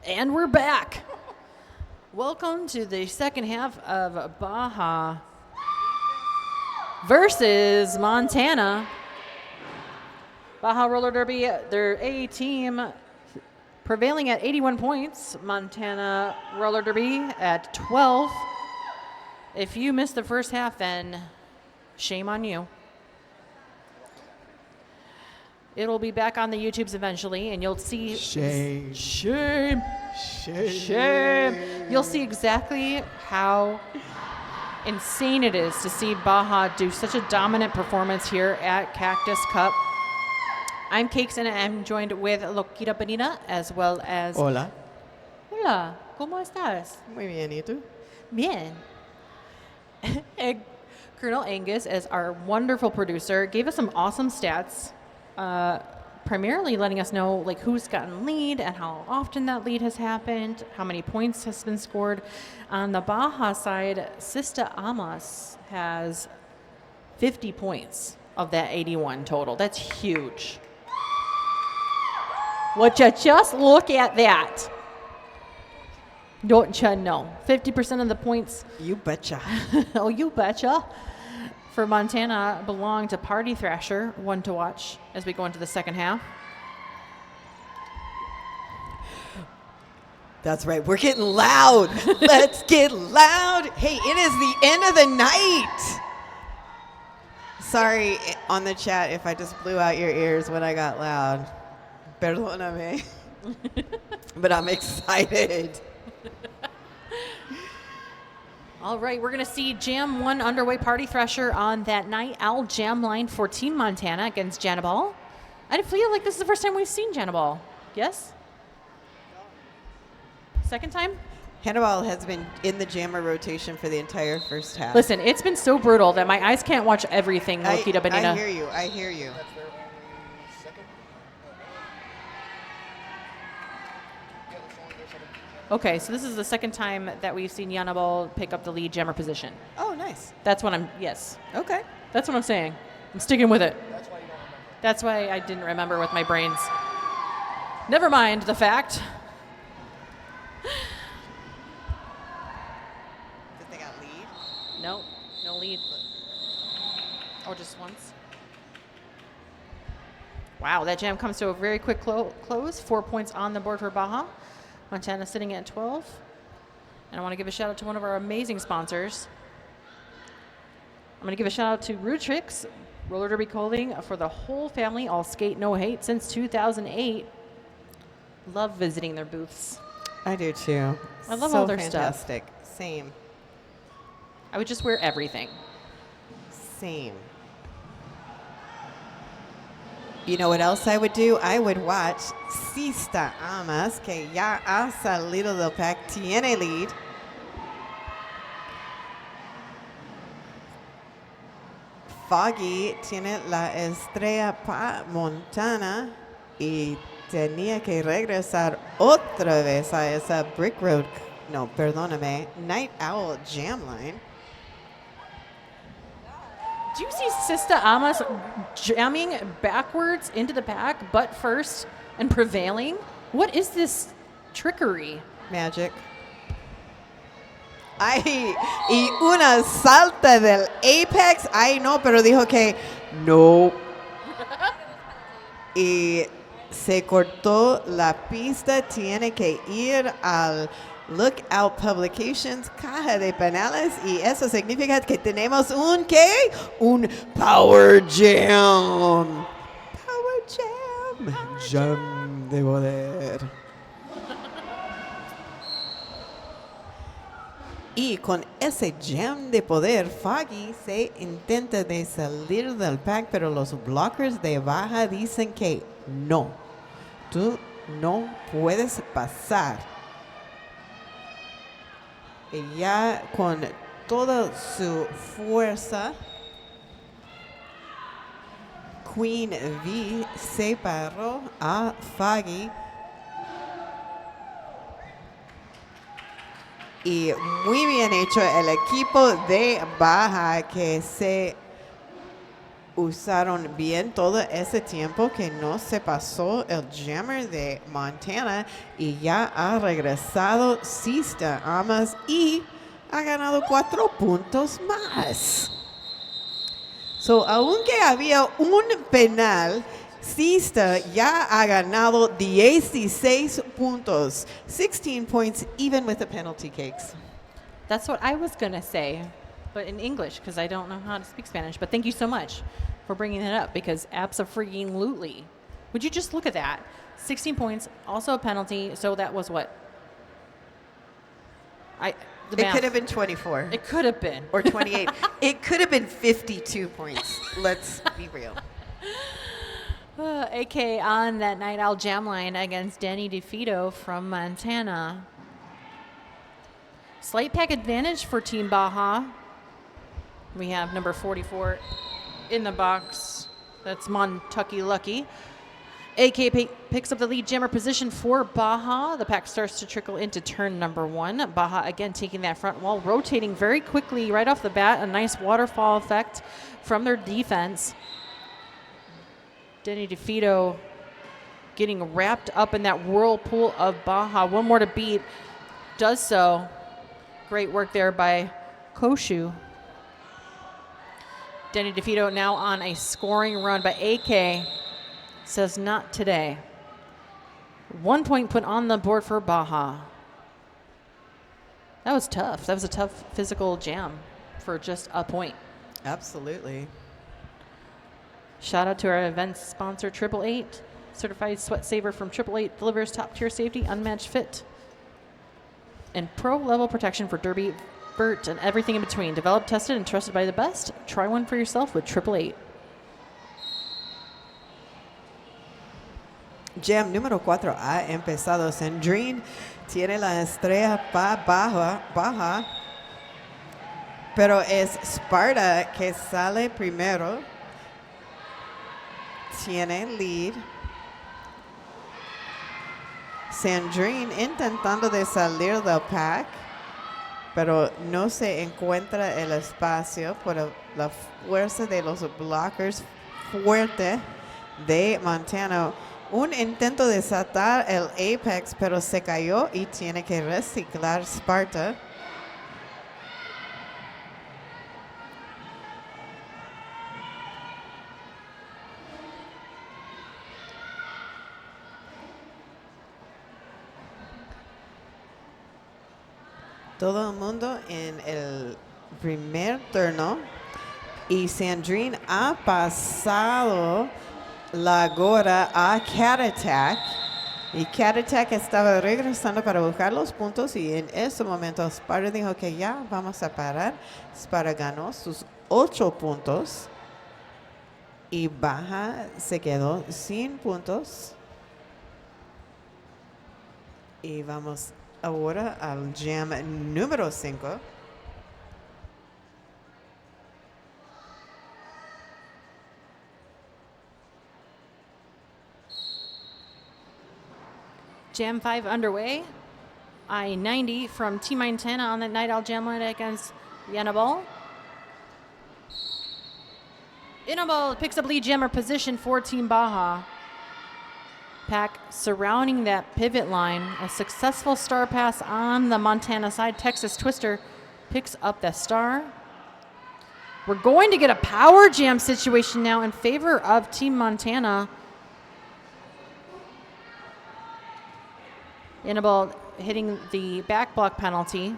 And we're back. Welcome to the second half of Baja versus Montana. Baja Roller Derby, their A team prevailing at 81 points. Montana Roller Derby at 12. If you missed the first half, then shame on you. It'll be back on the YouTubes eventually, and you'll see.
Shame.
Shame.
Shame.
Shame. You'll see exactly how insane it is to see Baja do such a dominant performance here at Cactus Cup. I'm Cakes, and I'm joined with Loquita Benita, as well as...
Hola.
Hola, ¿cómo estás?
Muy bien, ¿y tú?
Bien. And Colonel Angus, as our wonderful producer, gave us some awesome stats, primarily letting us know like who's gotten lead and how often that lead has happened, how many points has been scored. On the Baja side, Sista Amas has 50 points of that 81 total. That's huge. Would you just look at that? Don't you know? 50% of the points.
You betcha.
Oh, you betcha. For Montana belong to Party Thrasher, one to watch as we go into the second half.
That's right. We're getting loud. Let's get loud. Hey, it is the end of the night. Sorry on the chat if I just blew out your ears when I got loud. Perdóname. But I'm excited.
All right, we're going to see Jam 1 underway Party Thrasher on that Night Owl Jam line for Team Montana against Janabal. I feel like this is the first time we've seen Janabal. Yes? Second time?
Hannibal has been in the jammer rotation for the entire first half.
Listen, it's been so brutal that my eyes can't watch everything, Loquita Benita.
I hear you. I hear you.
That's their only second. Yeah, that's only their second.
Okay, so this is the second time that we've seen Janabal pick up the lead jammer position.
Oh, nice.
That's what yes.
Okay.
That's what I'm saying. I'm sticking with it.
That's why you don't remember.
That's why I didn't remember with my brains. Never mind the fact.
Did they got lead?
No, no lead. Oh, just once. Wow, that jam comes to a very quick close. 4 points on the board for Baja. Montana sitting at 12. And I want to give a shout out to one of our amazing sponsors. I'm going to give a shout out to Rutrix, Roller Derby Clothing for the whole family, all skate, no hate, since 2008. Love visiting their booths.
I do too.
I love
so
all their
fantastic. Same.
I would just wear everything.
Same. You know what else I would do? I would watch Sista Amas, que ya ha salido del pack, tiene lead. Foggy tiene la estrella para Montana y tenía que regresar otra vez a esa Brick Road, no, perdóname, Night Owl Jam line.
Do you see Sista Amas jamming backwards into the pack, butt first, and prevailing? What is this trickery?
Magic. Ay, y una salta del apex. Ay, no, pero dijo que no. Y se cortó la pista. Tiene que ir al Lookout Publications, caja de penales. Y eso significa que tenemos un, ¿qué? Un Power Jam. Power Jam. Jam de poder. Y con ese jam de poder, Foggy se intenta de salir del pack, pero los blockers de Baja dicen que no. Tú no puedes pasar. Y ya con toda su fuerza, Queen V separó a Foggy. Y muy bien hecho el equipo de Baja que se usaron bien todo ese tiempo que no se pasó el jammer de Montana y ya ha regresado Sista Amas y ha ganado 4 puntos más. So, aunque había un penal, Sista ya ha ganado 16 puntos. 16 points even with the penalty kicks.
That's what I was going to say, but in English because I don't know how to speak Spanish. But thank you so much for bringing that up because abso-freaking-lutely. Would you just look at that? 16 points, also a penalty. So that was what?
It could have been 24.
It could have been.
Or 28. It could have been 52 points. Let's be real.
AK on that Night Owl jam line against Danny DeFito from Montana. Slight pack advantage for Team Baja. We have number 44 in the box. That's Montucky Lucky. AK picks up the lead jammer position for Baja. The pack starts to trickle into turn number 1. Baja again taking that front wall, rotating very quickly right off the bat. A nice waterfall effect from their defense. Denny DeFito getting wrapped up in that whirlpool of Baja. One more to beat. Does so. Great work there by Koshu. Denny DeFito now on a scoring run, but AK says not today. 1 point put on the board for Baja. That was tough. That was a tough physical jam for just a point.
Absolutely.
Shout out to our event sponsor, 888. Certified sweat saver from 888 delivers top tier safety, unmatched fit, and pro level protection for derby, vert, and everything in between. Developed, tested, and trusted by the best. Try one for yourself with 888.
Jam número 4 ha empezado. Sandrine tiene la estrella para Baja, pero es Sparta que sale primero. Tiene lead. Sandrine intentando de salir del pack, pero no se encuentra el espacio por la fuerza de los blockers fuerte de Montana. Un intento de saltar el apex, pero se cayó y tiene que reciclar Sparta. Todo el mundo en el primer turno y Sandrine ha pasado la gorra a Cat Attack y Cat Attack estaba regresando para buscar los puntos y en ese momento Sparta dijo que ya vamos a parar. Sparta ganó sus 8 puntos y Baja se quedó sin puntos y vamos ahora al jam número 5.
Jam 5 underway. I-90 from Team Montana on that Night Owl jam line against Yanabal. Yanabal picks up lead jammer position for Team Baja. Pack surrounding that pivot line. A successful star pass on the Montana side. Texas Twister picks up the star. We're going to get a power jam situation now in favor of Team Montana. Annabelle hitting the back block penalty.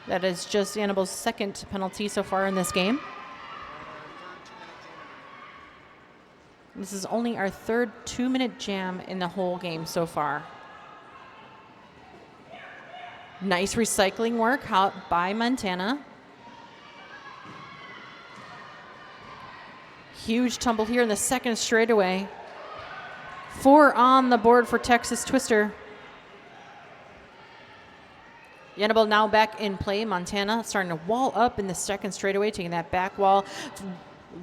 That is just Annabelle's second penalty so far in this game. This is only our third 2-minute jam in the whole game so far. Nice recycling work out by Montana. Huge tumble here in the second straightaway. 4 on the board for Texas Twister. Annabelle now back in play. Montana starting to wall up in the second straightaway, taking that back wall.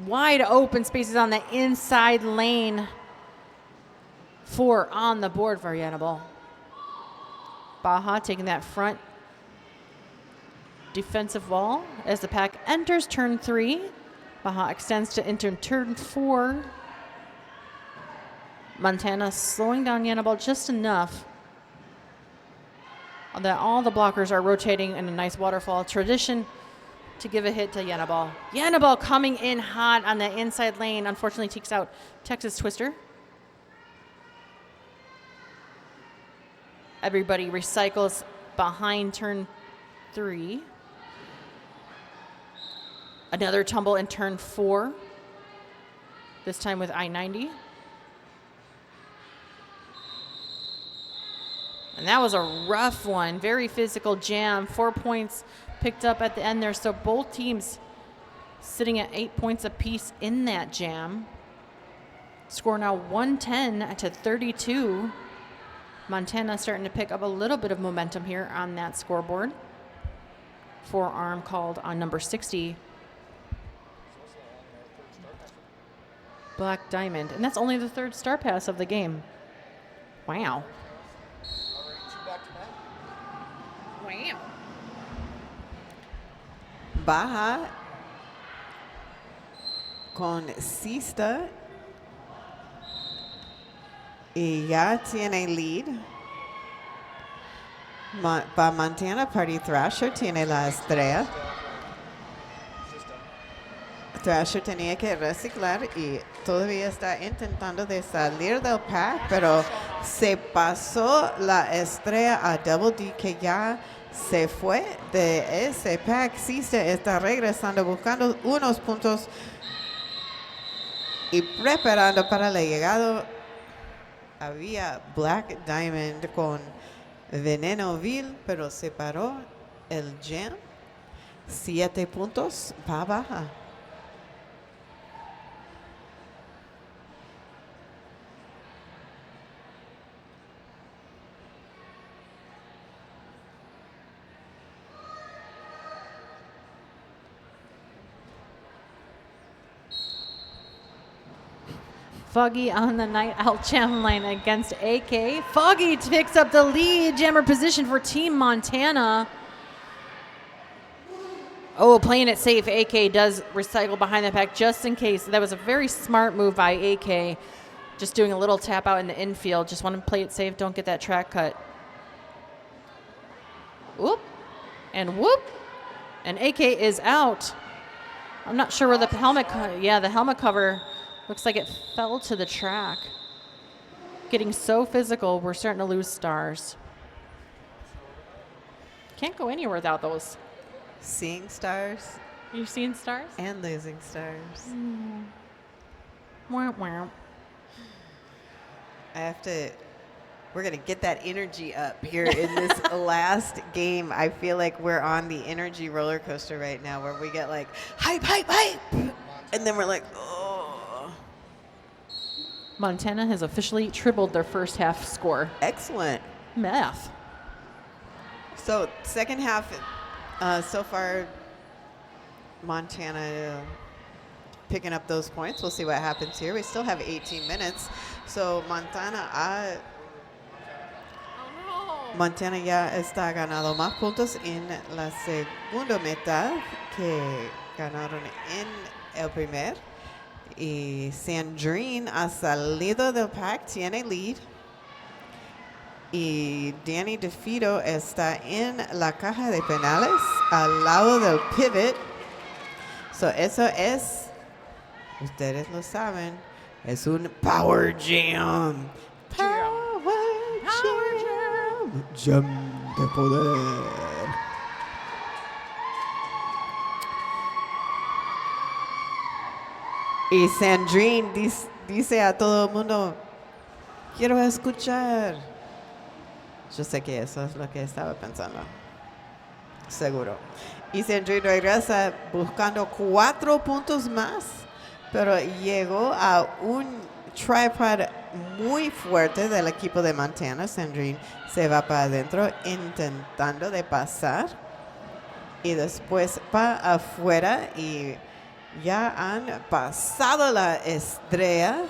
Wide open spaces on the inside lane. 4 on the board for Annabelle. Baja taking that front defensive wall as the pack enters turn 3. Baja extends to enter turn 4. Montana slowing down Yannabal just enough that all the blockers are rotating in a nice waterfall tradition to give a hit to Yannabal. Yannabal coming in hot on the inside lane. Unfortunately takes out Texas Twister. Everybody recycles behind turn 3. Another tumble in turn 4. This time with I-90. And that was a rough one. Very physical jam. 4 points picked up at the end there. So both teams sitting at 8 points apiece in that jam. Score now 110 to 32. Montana starting to pick up a little bit of momentum here on that scoreboard. Forearm called on number 60. Black Diamond. And that's only the 3rd star pass of the game. Wow.
Already 2 back-to-back.
Wow.
Baja con Cista y ya tiene lead. Para Montana, Party Thrasher tiene la estrella. Thrasher tenía que reciclar y todavía está intentando de salir del pack, pero se pasó la estrella a Double D, que ya se fue de ese pack. Cista está regresando, buscando unos puntos y preparando para la llegada. Había Black Diamond con Veneno Vil, pero se paró el jam. 7 puntos para Baja.
Foggy on the night out jam line against AK. Foggy picks up the lead jammer position for Team Montana. Oh, playing it safe. AK does recycle behind the pack just in case. That was a very smart move by AK. Just doing a little tap out in the infield. Just want to play it safe. Don't get that track cut. Whoop. And whoop. And AK is out. I'm not sure where the helmet, the helmet cover looks like it fell to the track. Getting so physical, we're starting to lose stars. Can't go anywhere without those.
Seeing stars
You seeing stars?
and losing stars.
Wah, wah.
We're going to get that energy up here in this last game. I feel like we're on the energy roller coaster right now where we get like hype, hype, hype. And then we're like, oh.
Montana has officially tripled their first half score.
Excellent.
Math.
So second half, so far, Montana picking up those points. We'll see what happens here. We still have 18 minutes. So Montana ya está ganando más puntos en la segunda mitad que ganaron en el primer. Y Sandrine ha salido del pack, tiene lead. Y Danny DeFito está en la caja de penales al lado del pivot. So eso es, ustedes lo saben, es un power jam. Power jam. Jam de poder. Y Sandrine dice a todo el mundo, quiero escuchar. Yo sé que eso es lo que estaba pensando. Seguro. Y Sandrine regresa buscando 4 puntos más, pero llegó a un tripod muy fuerte del equipo de Montana. Sandrine se va para adentro intentando de pasar y después para afuera y ya han pasado la estrella.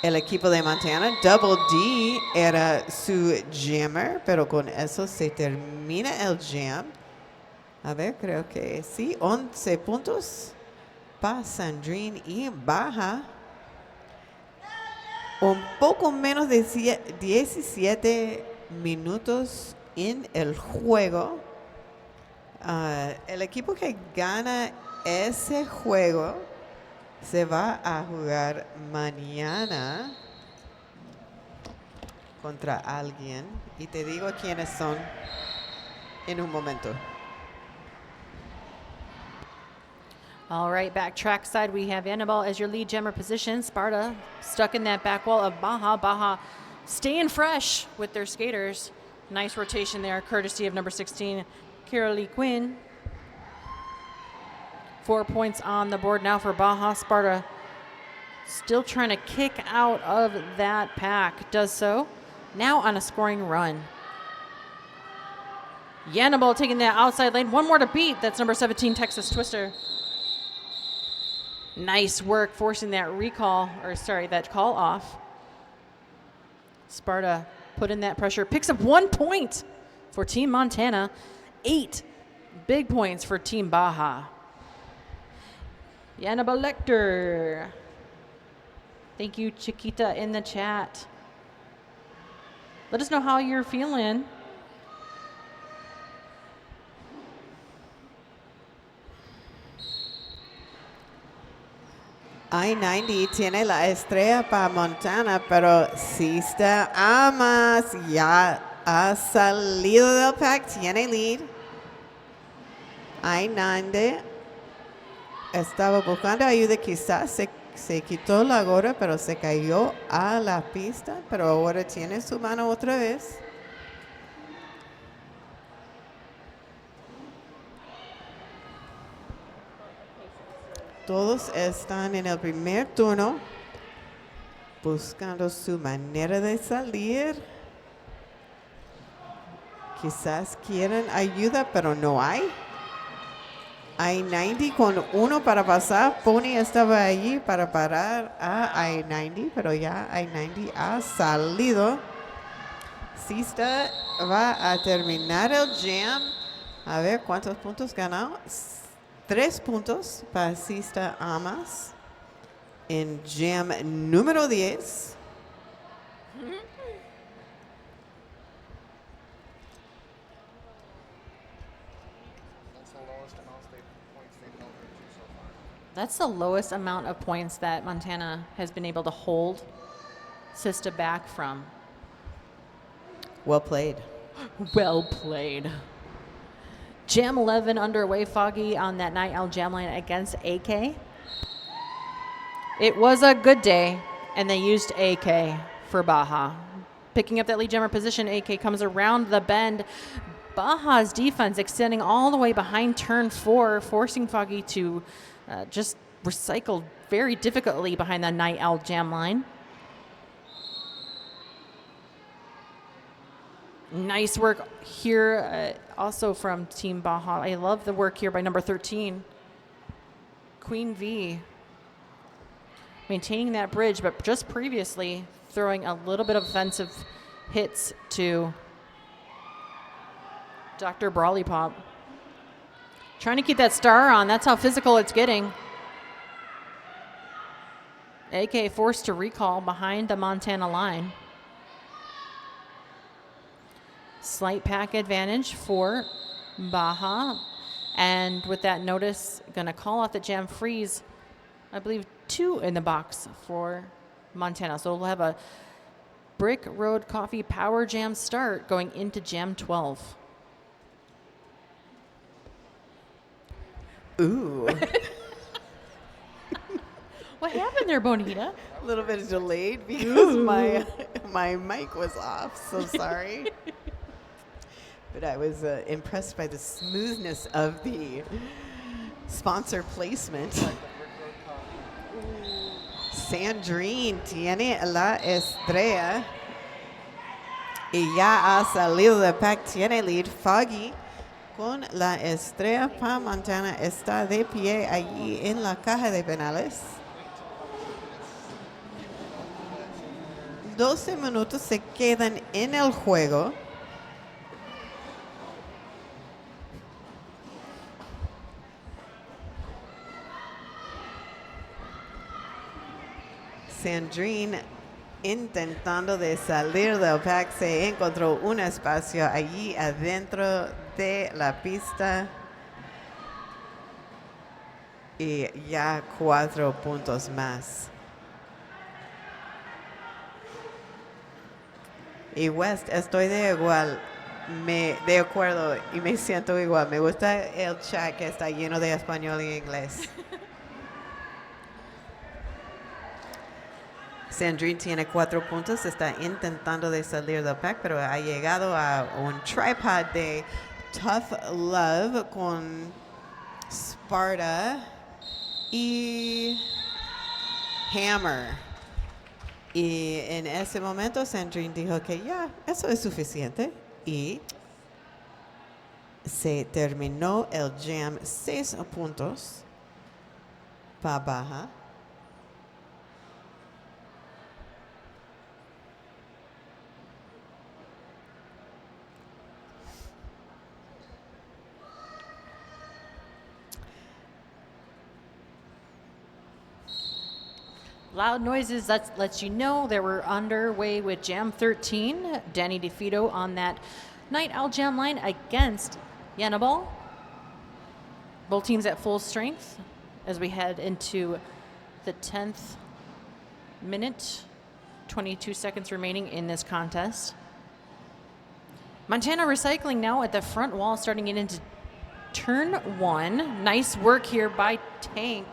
El equipo de Montana, Double D era su jammer, pero con eso se termina el jam. A ver, creo que sí, 11 puntos para Sandrine y Baja. Un poco menos de 17 minutos en el juego. El equipo que gana ese juego se va a jugar mañana contra alguien. Y te digo quiénes son en un momento.
All right, back trackside, we have Annabelle as your lead jammer position. Sparta stuck in that back wall of Baja. Baja staying fresh with their skaters. Nice rotation there, courtesy of number 16, Kira Quinn. 4 points on the board now for Baja. Sparta still trying to kick out of that pack. Does so. Now on a scoring run. Yannabal taking that outside lane. One more to beat. That's number 17, Texas Twister. Nice work forcing that that call off. Sparta put in that pressure. Picks up 1 point for Team Montana. 8 big points for Team Baja. Yannabal Lecter. Thank you, Chiquita, in the chat. Let us know how you're feeling.
I-90 tiene la estrella para Montana, pero Sista Amas ya ha salido del pack, tiene lead. I-90 estaba buscando ayuda, quizás se quitó la gorra, pero se cayó a la pista, pero ahora tiene su mano otra vez. Todos están en el primer turno buscando su manera de salir. Quizás quieren ayuda, pero no hay. I-90 con uno para pasar. Pony estaba allí para parar a I-90, pero ya I-90 ha salido. Sista va a terminar el jam. A ver cuántos puntos ganó. 3 puntos para Sista Amas en jam número 10.
That's the lowest points they've held her to so far.
That's the lowest amount of points that Montana has been able to hold Sista back from.
Well played.
Well played. Jam 11 underway, Foggy on that night out jam line against AK. It was a good day, and they used AK for Baja. Picking up that lead jammer position, AK comes around the bend. Baja's defense extending all the way behind turn 4, forcing Foggy to just recycle very difficultly behind the night owl jam line. Nice work here also from Team Baja. I love the work here by number 13, Queen V. Maintaining that bridge, but just previously throwing a little bit of offensive hits to Dr. Brawley Pop. Trying to keep that star on. That's how physical it's getting. AK forced to recall behind the Montana line. Slight pack advantage for Baja. And with that notice, going to call off the jam freeze. I believe 2 in the box for Montana. So we'll have a Brick Road Coffee Power Jam start going into jam 12.
Ooh.
What happened there, Bonita?
A little bit delayed because my mic was off. So sorry. But I was impressed by the smoothness of the sponsor placement. Sandrine tiene la estrella y ya ha salido de pack, tiene lead. Foggy con la estrella para Montana está de pie allí en la caja de penales. 12 minutos se quedan en el juego. Sandrine, intentando de salir del pack, se encontró un espacio allí adentro de la pista. Y ya 4 puntos más. Y West, estoy de acuerdo y me siento igual. Me gusta el chat que está lleno de español y inglés. Sandrine tiene 4 puntos, está intentando de salir del pack, pero ha llegado a un tripod de Tough Love con Sparta y Hammer. Y en ese momento Sandrine dijo que ya, eso es suficiente. Y se terminó el jam, 6 puntos para Baja.
Loud noises, that lets you know that we're underway with Jam 13. Danny DeFito on that Night Owl Jam line against Yenabal. Both teams at full strength as we head into the 10th minute, 22 seconds remaining in this contest. Montana Recycling now at the front wall, starting it into turn 1. Nice work here by Tank.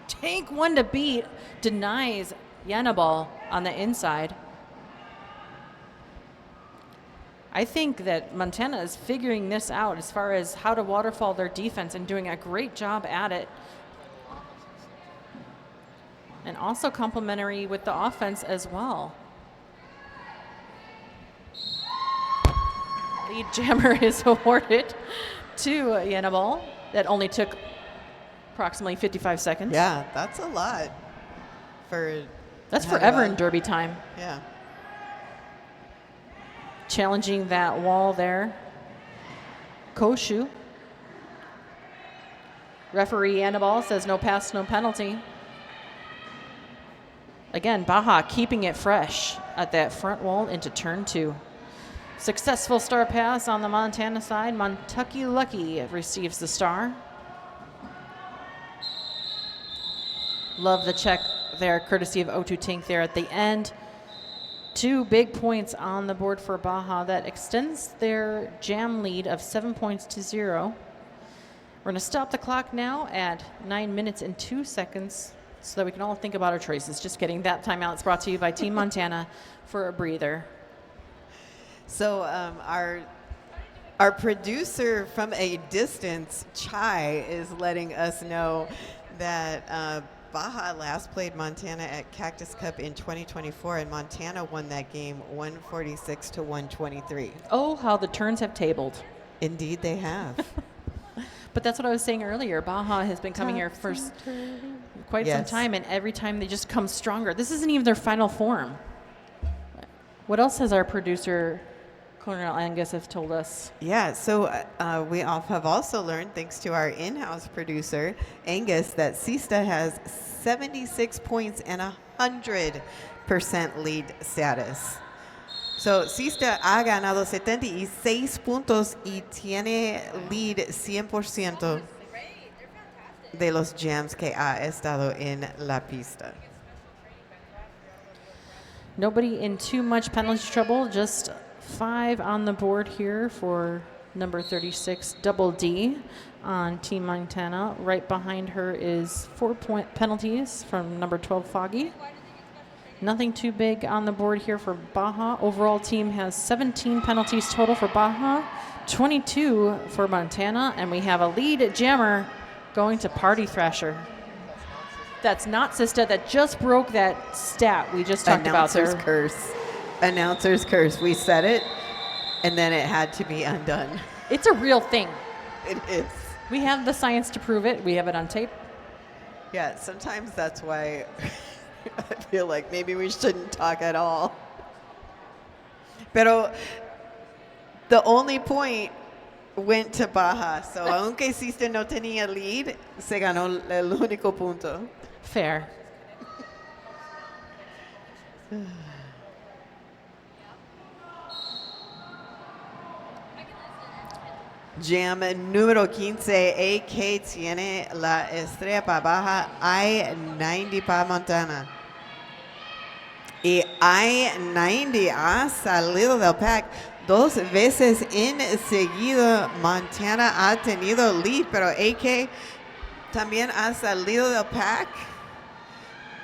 Tank one to beat, denies Yenabal on the inside. I think that Montana is figuring this out as far as how to waterfall their defense and doing a great job at it. And also complementary with the offense as well. Lead jammer is awarded to Yenabal. That only took approximately 55 seconds.
Yeah, that's a lot.
That's forever in Derby time.
Yeah.
Challenging that wall there. Koshu. Referee Yenabal says no pass, no penalty. Again, Baja keeping it fresh at that front wall into turn 2. Successful star pass on the Montana side. Montucky Lucky receives the star. Love the check there, courtesy of O2 Tank there at the end. 2 big points on the board for Baja that extends their jam lead of 7 points to 0. We're going to stop the clock now at 9 minutes and 2 seconds so that we can all think about our choices. Just kidding. That timeout is brought to you by Team Montana for a breather.
So our producer from a distance, Chai, is letting us know that Baja last played Montana at Cactus Cup in 2024, and Montana won that game 146 to 123.
Oh, how the turns have tabled.
Indeed, they have.
But that's what I was saying earlier. Baja has been coming here for quite some time, and every time they just come stronger. This isn't even their final form. What else has our producer, Colonel Angus, have told us?
Yeah, so we have also learned, thanks to our in-house producer, Angus, that Sista has 76 points and 100% lead status. So Sista ha ganado 76 puntos y tiene lead 100% de los jams que ha estado en la pista.
Nobody in too much penalty trouble, just 5 on the board here for number 36, Double D on Team Montana. Right behind her is 4-point penalties from number 12, Foggy. Nothing too big on the board here for Baja. Overall team has 17 penalties total for Baja, 22 for Montana, and we have a lead jammer going to Party Thrasher. That's not Sista, that just broke that stat we just talked about there.
Announcer's curse. Announcer's curse. We said it, and then it had to be undone.
It's a real thing.
It is.
We have the science to prove it. We have it on tape.
Yeah, sometimes that's why I feel like maybe we shouldn't talk at all. Pero the only point went to Baja, so aunque Sista no tenía lead, se ganó el único punto.
Fair.
Jam número 15, AK tiene la estrella para Baja, I-90 para Montana. Y I-90 ha salido del pack 2 veces en seguido. Montana ha tenido lead, pero AK también ha salido del pack.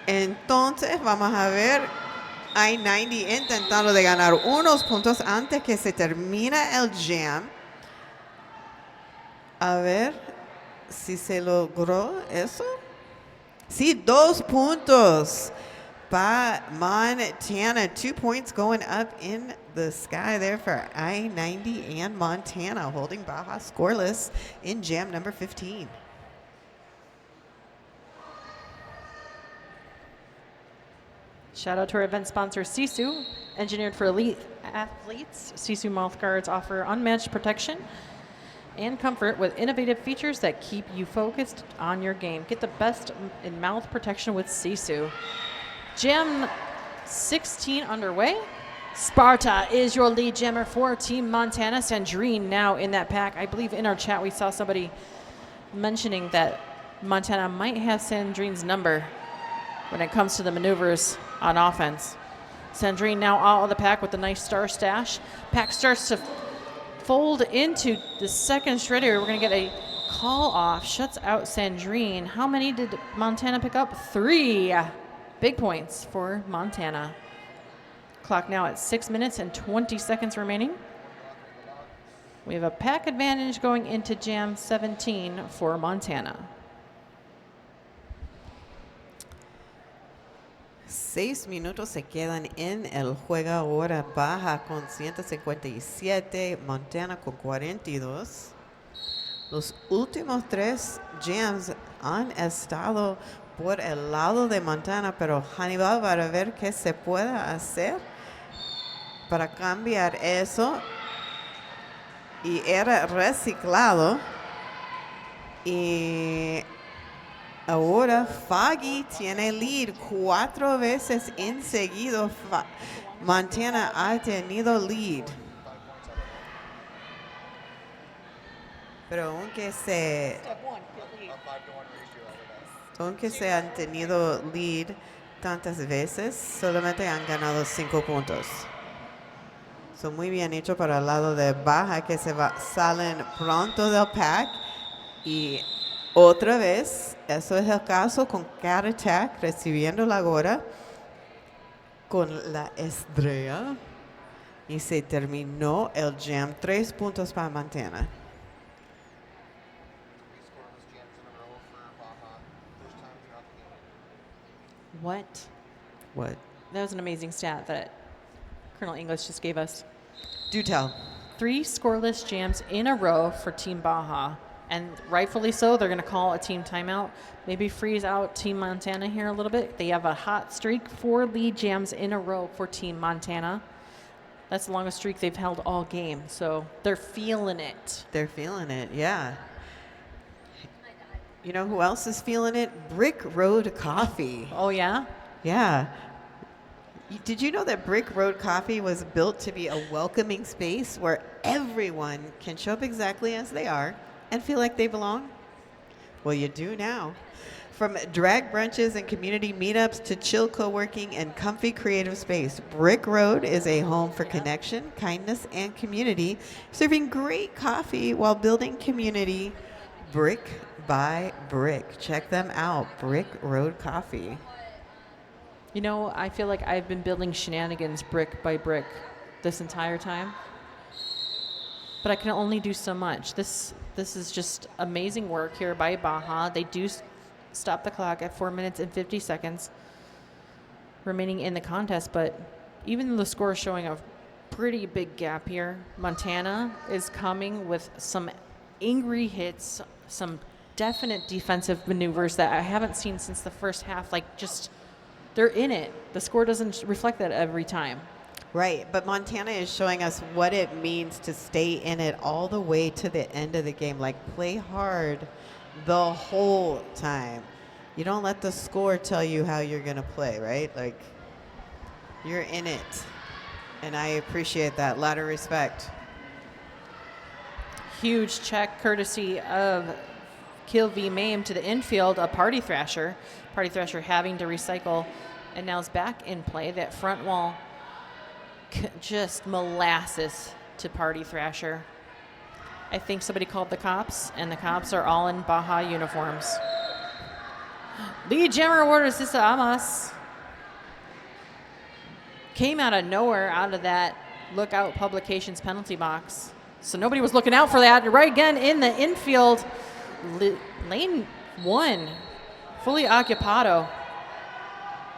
Entonces vamos a ver I-90 intentando de ganar unos puntos antes que se termine el jam. A ver si se logró eso. Sí, 2 puntos para Montana. 2 points going up in the sky there for I-90 and Montana, holding Baja scoreless in jam number 15.
Shout out to our event sponsor, Sisu. Engineered for elite athletes, Sisu mouth guards offer unmatched protection and comfort with innovative features that keep you focused on your game. Get the best in mouth protection with Sisu. Jam 16 underway. Sparta is your lead jammer for Team Montana. Sandrine now in that pack. I believe in our chat we saw somebody mentioning that Montana might have Sandrine's number when it comes to the maneuvers on offense. Sandrine now out of the pack with a nice star stash. Pack starts to fold into the second straight here. We're going to get a call off. Shuts out Sandrine. How many did Montana pick up? 3. Big points for Montana. Clock now at 6 minutes and 20 seconds remaining. We have a pack advantage going into jam 17 for Montana.
6 minutos se quedan en el juego ahora. Baja con 157, Montana con 42. Los últimos 3 jams han estado por el lado de Montana, pero Hannibal va a ver qué se puede hacer para cambiar eso. Y era reciclado. Y ahora Foggy tiene lead 4 veces en seguido. Montana ha tenido lead. Pero aunque se han tenido lead tantas veces, solamente han ganado 5 puntos. Son muy bien hecho para el lado de Baja, que salen pronto del pack. Y otra vez, eso es el caso con Cat Attack, recibiendo la gorra con la estrella. Y se terminó el jam. 3 puntos para Montana. What?
That was an amazing stat that Colonel English just gave us.
Do tell.
3 scoreless jams in a row for Team Baja. And rightfully so, they're going to call a team timeout. Maybe freeze out Team Montana here a little bit. They have a hot streak, 4 lead jams in a row for Team Montana. That's the longest streak they've held all game. So they're feeling it.
They're feeling it, yeah. You know who else is feeling it? Brick Road Coffee.
Oh, yeah?
Yeah. Did you know that Brick Road Coffee was built to be a welcoming space where everyone can show up exactly as they are and feel like they belong? Well, you do now. From drag brunches and community meetups to chill co-working and comfy creative space, Brick Road is a home for connection, kindness, and community, serving great coffee while building community brick by brick. Check them out, Brick Road Coffee.
You know, I feel like I've been building shenanigans brick by brick this entire time. But I can only do so much. This is just amazing work here by Baja. They do stop the clock at 4 minutes and 50 seconds remaining in the contest, but even though the score is showing a pretty big gap here, Montana is coming with some angry hits, some definite defensive maneuvers that I haven't seen since the first half. Like, just, they're in it. The score doesn't reflect that every time.
Right, but Montana is showing us what it means to stay in it all the way to the end of the game. Like, play hard the whole time. You don't let the score tell you how you're going to play, right? Like, You're in it. And I appreciate that. Lot of respect.
Huge check courtesy of Kilby Mame to the infield, a Party Thrasher. Party Thrasher having to recycle, and now is back in play. That front wall just molasses to Party Thrasher. I think somebody called the cops, and the cops are all in Baja uniforms. Lead jammer awarded to Sisa Amas. Came out of nowhere out of that Lookout Publications penalty box. So nobody was looking out for that. Right again in the infield, lane 1, fully occupado.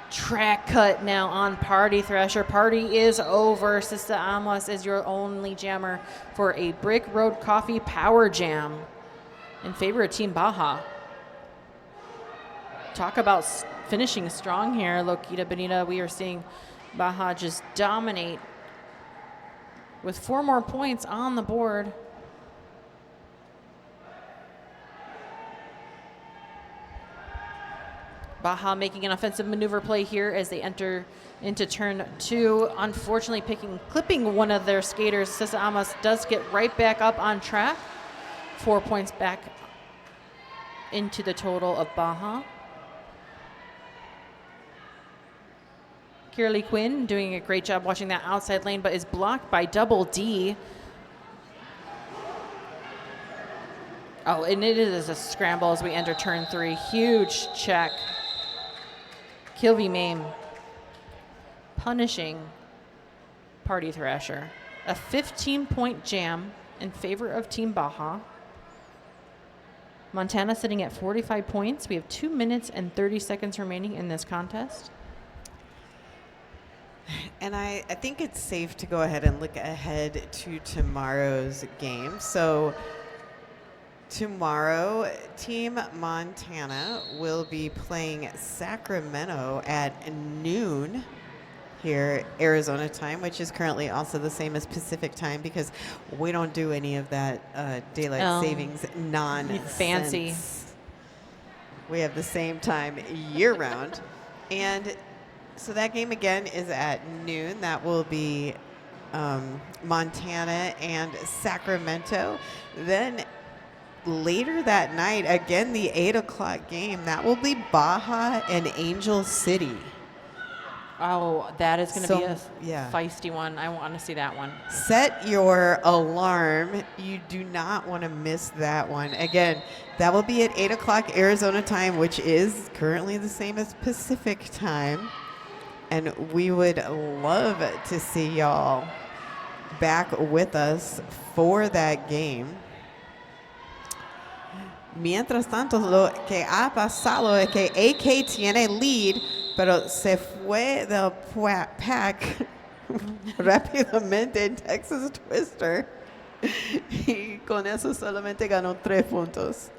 Track cut now on Party Thrasher. Party is over. Sista Amos is your only jammer for a Brick Road Coffee Power Jam in favor of Team Baja. Talk about finishing strong here, Loquita Benita. We are seeing Baja just dominate with 4 more points on the board. Baja making an offensive maneuver play here as they enter into turn 2. Unfortunately, clipping one of their skaters. Sisa Amas does get right back up on track. 4 points back into the total of Baja. Kirli Quinn doing a great job watching that outside lane, but is blocked by Double D. Oh, and it is a scramble as we enter turn 3. Huge check. Kilby Mame punishing Party Thrasher. A 15-point jam in favor of Team Baja. Montana sitting at 45 points. We have 2 minutes and 30 seconds remaining in this contest.
And I think it's safe to go ahead and look ahead to tomorrow's game. So tomorrow, Team Montana will be playing Sacramento at noon here, Arizona time, which is currently also the same as Pacific time because we don't do any of that daylight savings nonsense.
Fancy.
We have the same time year round. And so that game again is at noon. That will be Montana and Sacramento. Then later that night, again, the 8 o'clock game, that will be Baja and Angel City.
Oh, that is going to be a
yeah.
feisty one. I want to see that one.
Set your alarm. You do not want to miss that one. Again, that will be at 8 o'clock Arizona time, which is currently the same as Pacific time. And we would love to see y'all back with us for that game. Mientras tanto, lo que ha pasado es que AK tiene lead, pero se fue del pack rápidamente en Texas Twister. Y con eso solamente ganó 3 puntos.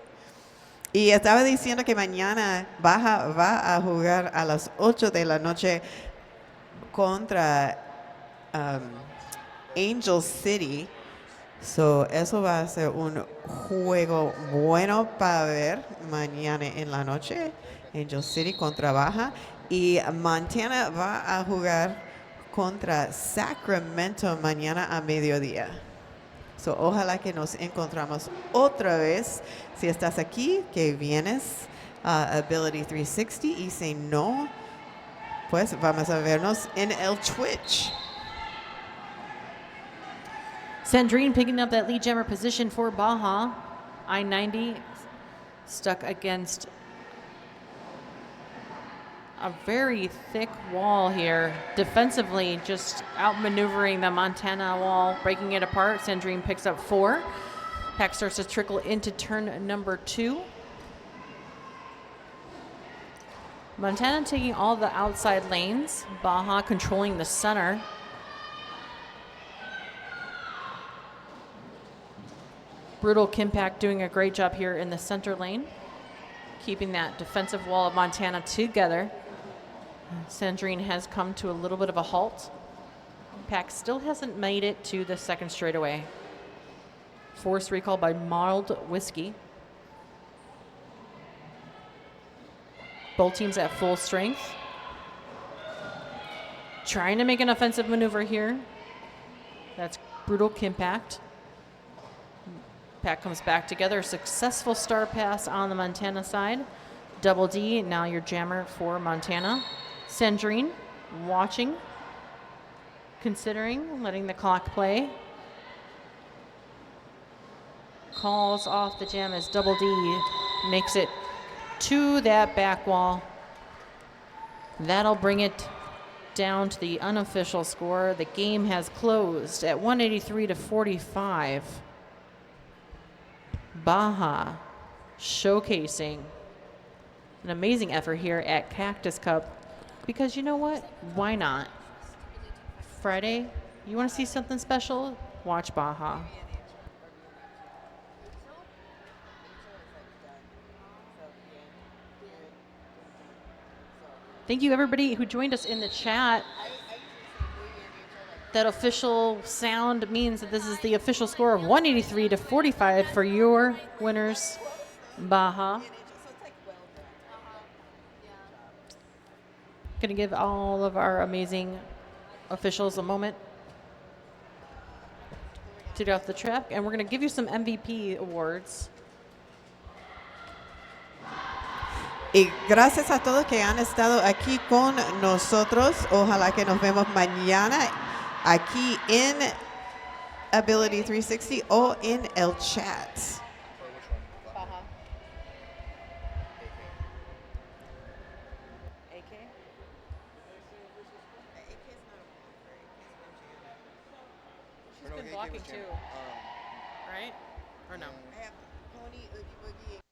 Y estaba diciendo que mañana Baja va a jugar a las 8 de la noche contra Angel City. So, eso va a ser un juego bueno para ver mañana en la noche. Angel City contra Baja. Y Montana va a jugar contra Sacramento mañana a mediodía. So, ojalá que nos encontramos otra vez. Si estás aquí, que vienes a Ability 360 y si no, pues vamos a vernos en el Twitch.
Sandrine picking up that lead jammer position for Baja. I-90 stuck against a very thick wall here. Defensively, just outmaneuvering the Montana wall, breaking it apart. Sandrine picks up 4. Pack starts to trickle into turn number 2. Montana taking all the outside lanes. Baja controlling the center. Brutal Kimpack doing a great job here in the center lane, keeping that defensive wall of Montana together. Sandrine has come to a little bit of a halt. Pack still hasn't made it to the second straightaway. Forced recall by Mild Whiskey. Both teams at full strength. trying to make an offensive maneuver here. That's brutal impact. Pack comes back together. Successful star pass on the Montana side. Double D, now your jammer for Montana. Sandrine watching, considering letting the clock play. Calls off the jam as Double D makes it to that back wall. That'll bring it down to the unofficial score. The game has closed at 183-45. Baja showcasing an amazing effort here at Cactus Cup, because you know what? Why not? Friday, you want to see something special? Watch Baja. Thank you, everybody who joined us in the chat. That official sound means that this is the official score of 183-45 for your winners, Baja. Going to give all of our amazing officials a moment to get off the track, and we're going to give you some MVP awards.
Y gracias a todos que han estado aquí con nosotros. Ojalá que nos vemos mañana aquí en Ability 360 o en el chat.
Baja. AK? She's been blocking too, right? Or no?
I have Pony, Oogie Boogie.